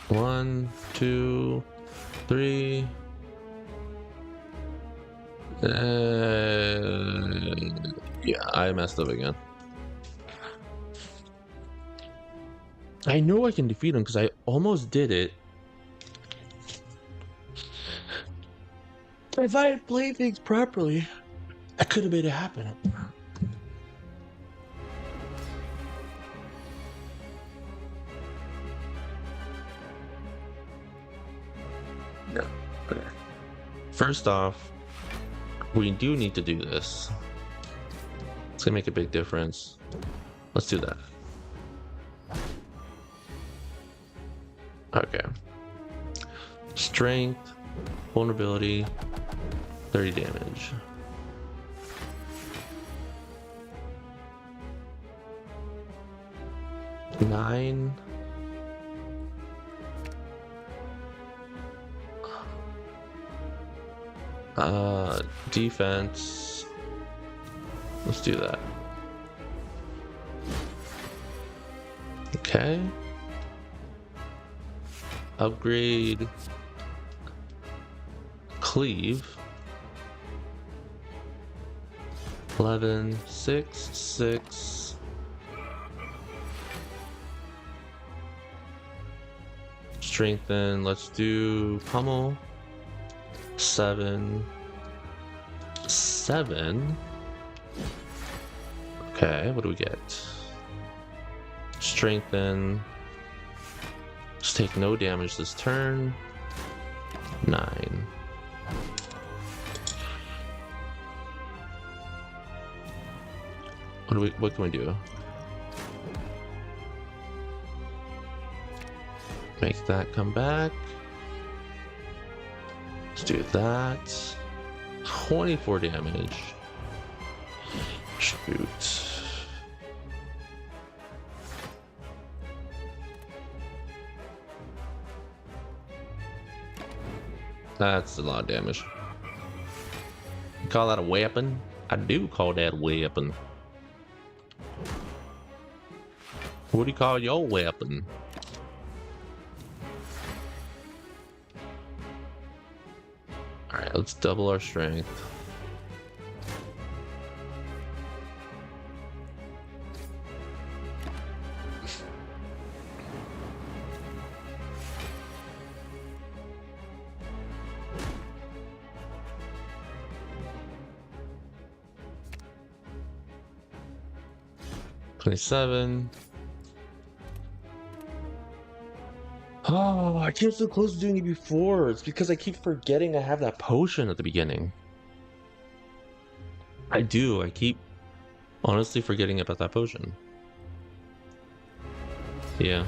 1, 2, 3. Yeah, I messed up again. I know I can defeat him because I almost did it. If I had played things properly, I could have made it happen. First off, we do need to do this. It's gonna make a big difference. Let's do that. Okay. Strength, vulnerability, 30 damage. Nine. Defense. Let's do that. Okay. Upgrade. Cleave. 11, 6, 6. Strengthen. Let's do pummel. 7. 7. Okay, what do we get? Strengthen. Just take no damage this turn. 9. What can we do? Make that come back. Let's do that. 24 damage. Shoot. That's a lot of damage. You call that a weapon? I do call that a weapon. What do you call your weapon? Alright, let's double our strength. $27. Oh, I came so close to doing it before. It's because I keep forgetting I have that potion at the beginning. I do. I keep honestly forgetting about that potion. Yeah.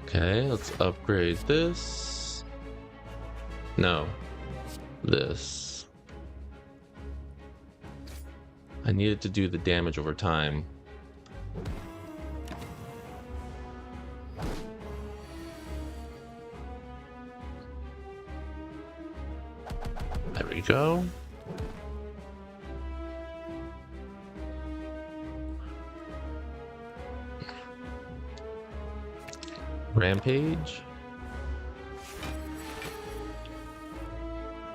Okay, let's upgrade this. No. This. I needed to do the damage over time. There we go. Rampage.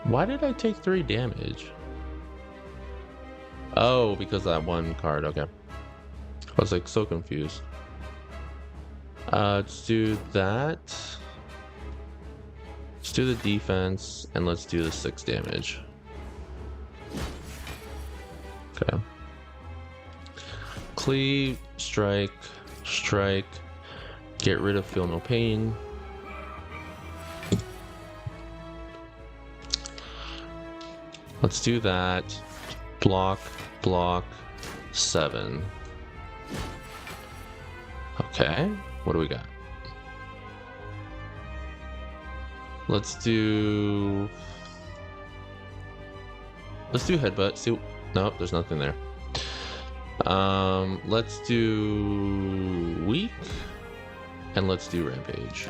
Why did I take 3 damage? Oh, because of that one card. Okay. I was like so confused. Let's do that. Let's do the defense and let's do the 6 damage. Okay. Cleave, strike, strike. Get rid of feel no pain. Let's do that. Block, block, 7. Okay, what do we got? Let's do headbutt. See, nope, there's nothing there. Let's do weak, and let's do rampage.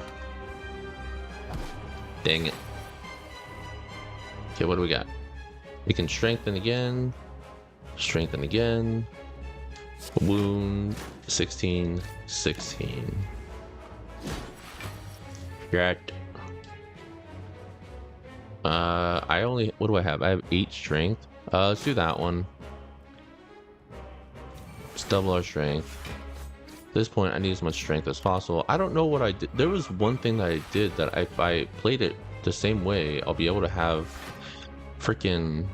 Dang it. Okay, what do we got? We can strengthen again. Strengthen again. Wound 16, 16. Got. I only. What do I have? I have 8 strength. Let's do that one. Let's double our strength. At this point, I need as much strength as possible. I don't know what I did. There was one thing that I did that if I played it the same way, I'll be able to have freaking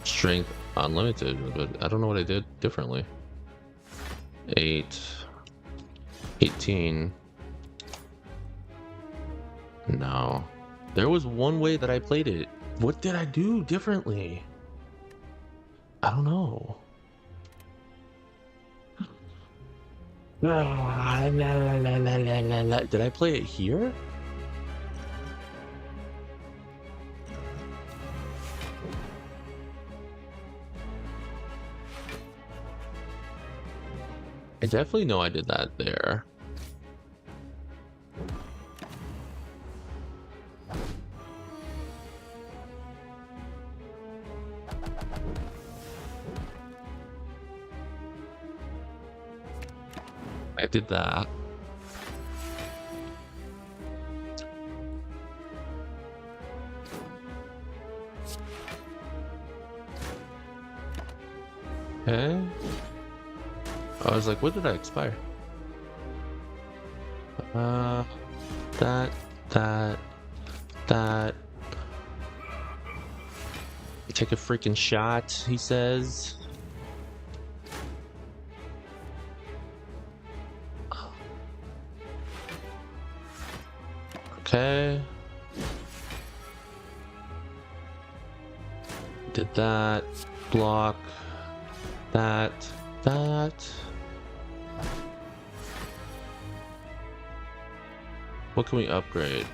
strength unlimited, but I don't know what I did differently. 8, 18. No, there was one way that I played it. What did I do differently? I don't know. Did I play it here? I definitely know I did that there. I did that. Okay. I was like, what did I expire? That. Take a freaking shot, he says. Okay. Did that. Block. That. What can we upgrade?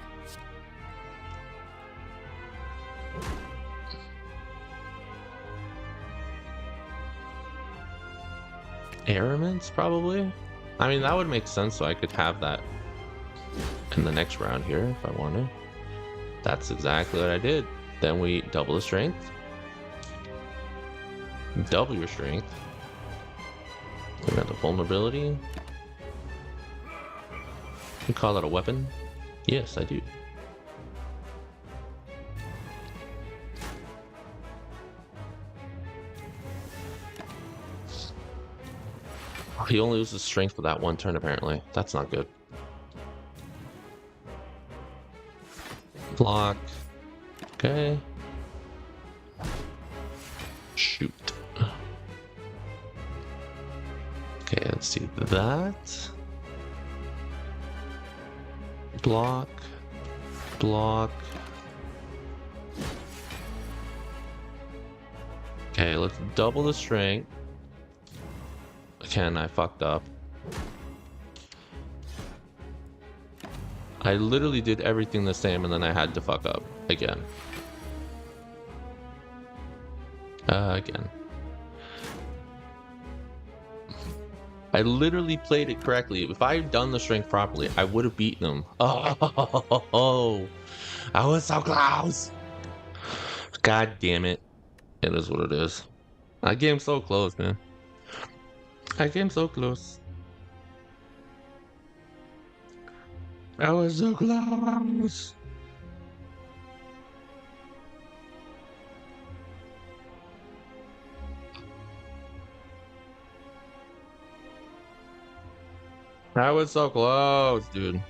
Airments, probably? I mean, that would make sense, so I could have that in the next round here if I wanted. That's exactly what I did. Then we double the strength. Double your strength. We got the vulnerability. You call that a weapon? Yes, I do. He only loses strength for that one turn, apparently. That's not good. Block. Okay. Shoot. Okay, let's do that. Block. Block. Okay, let's double the strength. Again, I fucked up. I literally did everything the same and then I had to fuck up again. Again. I literally played it correctly. If I had done the strength properly, I would have beaten him. Oh, I was so close. God damn it. It is what it is. That game's so close, man. That game's so close. I was so close. I was so close, dude.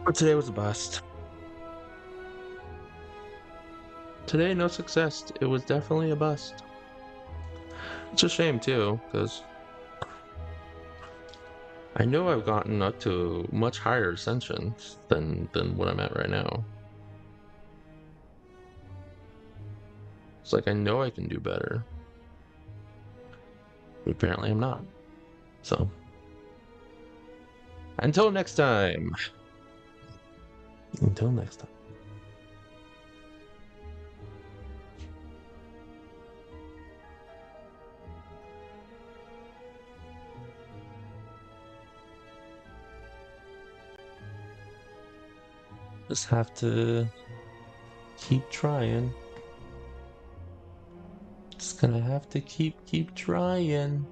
But today was a bust. Today, no success. It was definitely a bust. It's a shame, too, because I know I've gotten up to much higher ascensions than what I'm at right now. It's like I know I can do better. But apparently I'm not. So, until next time. Until next time. Just have to keep trying. Just gonna have to keep trying.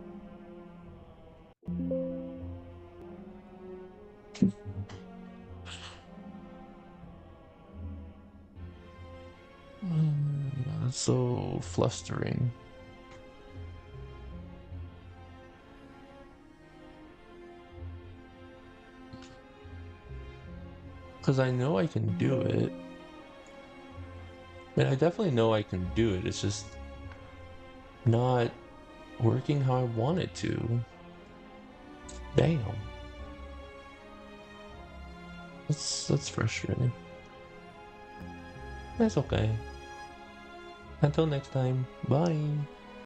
That's so flustering. Because I know I can do it. And I definitely know I can do it. It's just not working how I want it to. Damn. That's frustrating. That's okay. Until next time, bye.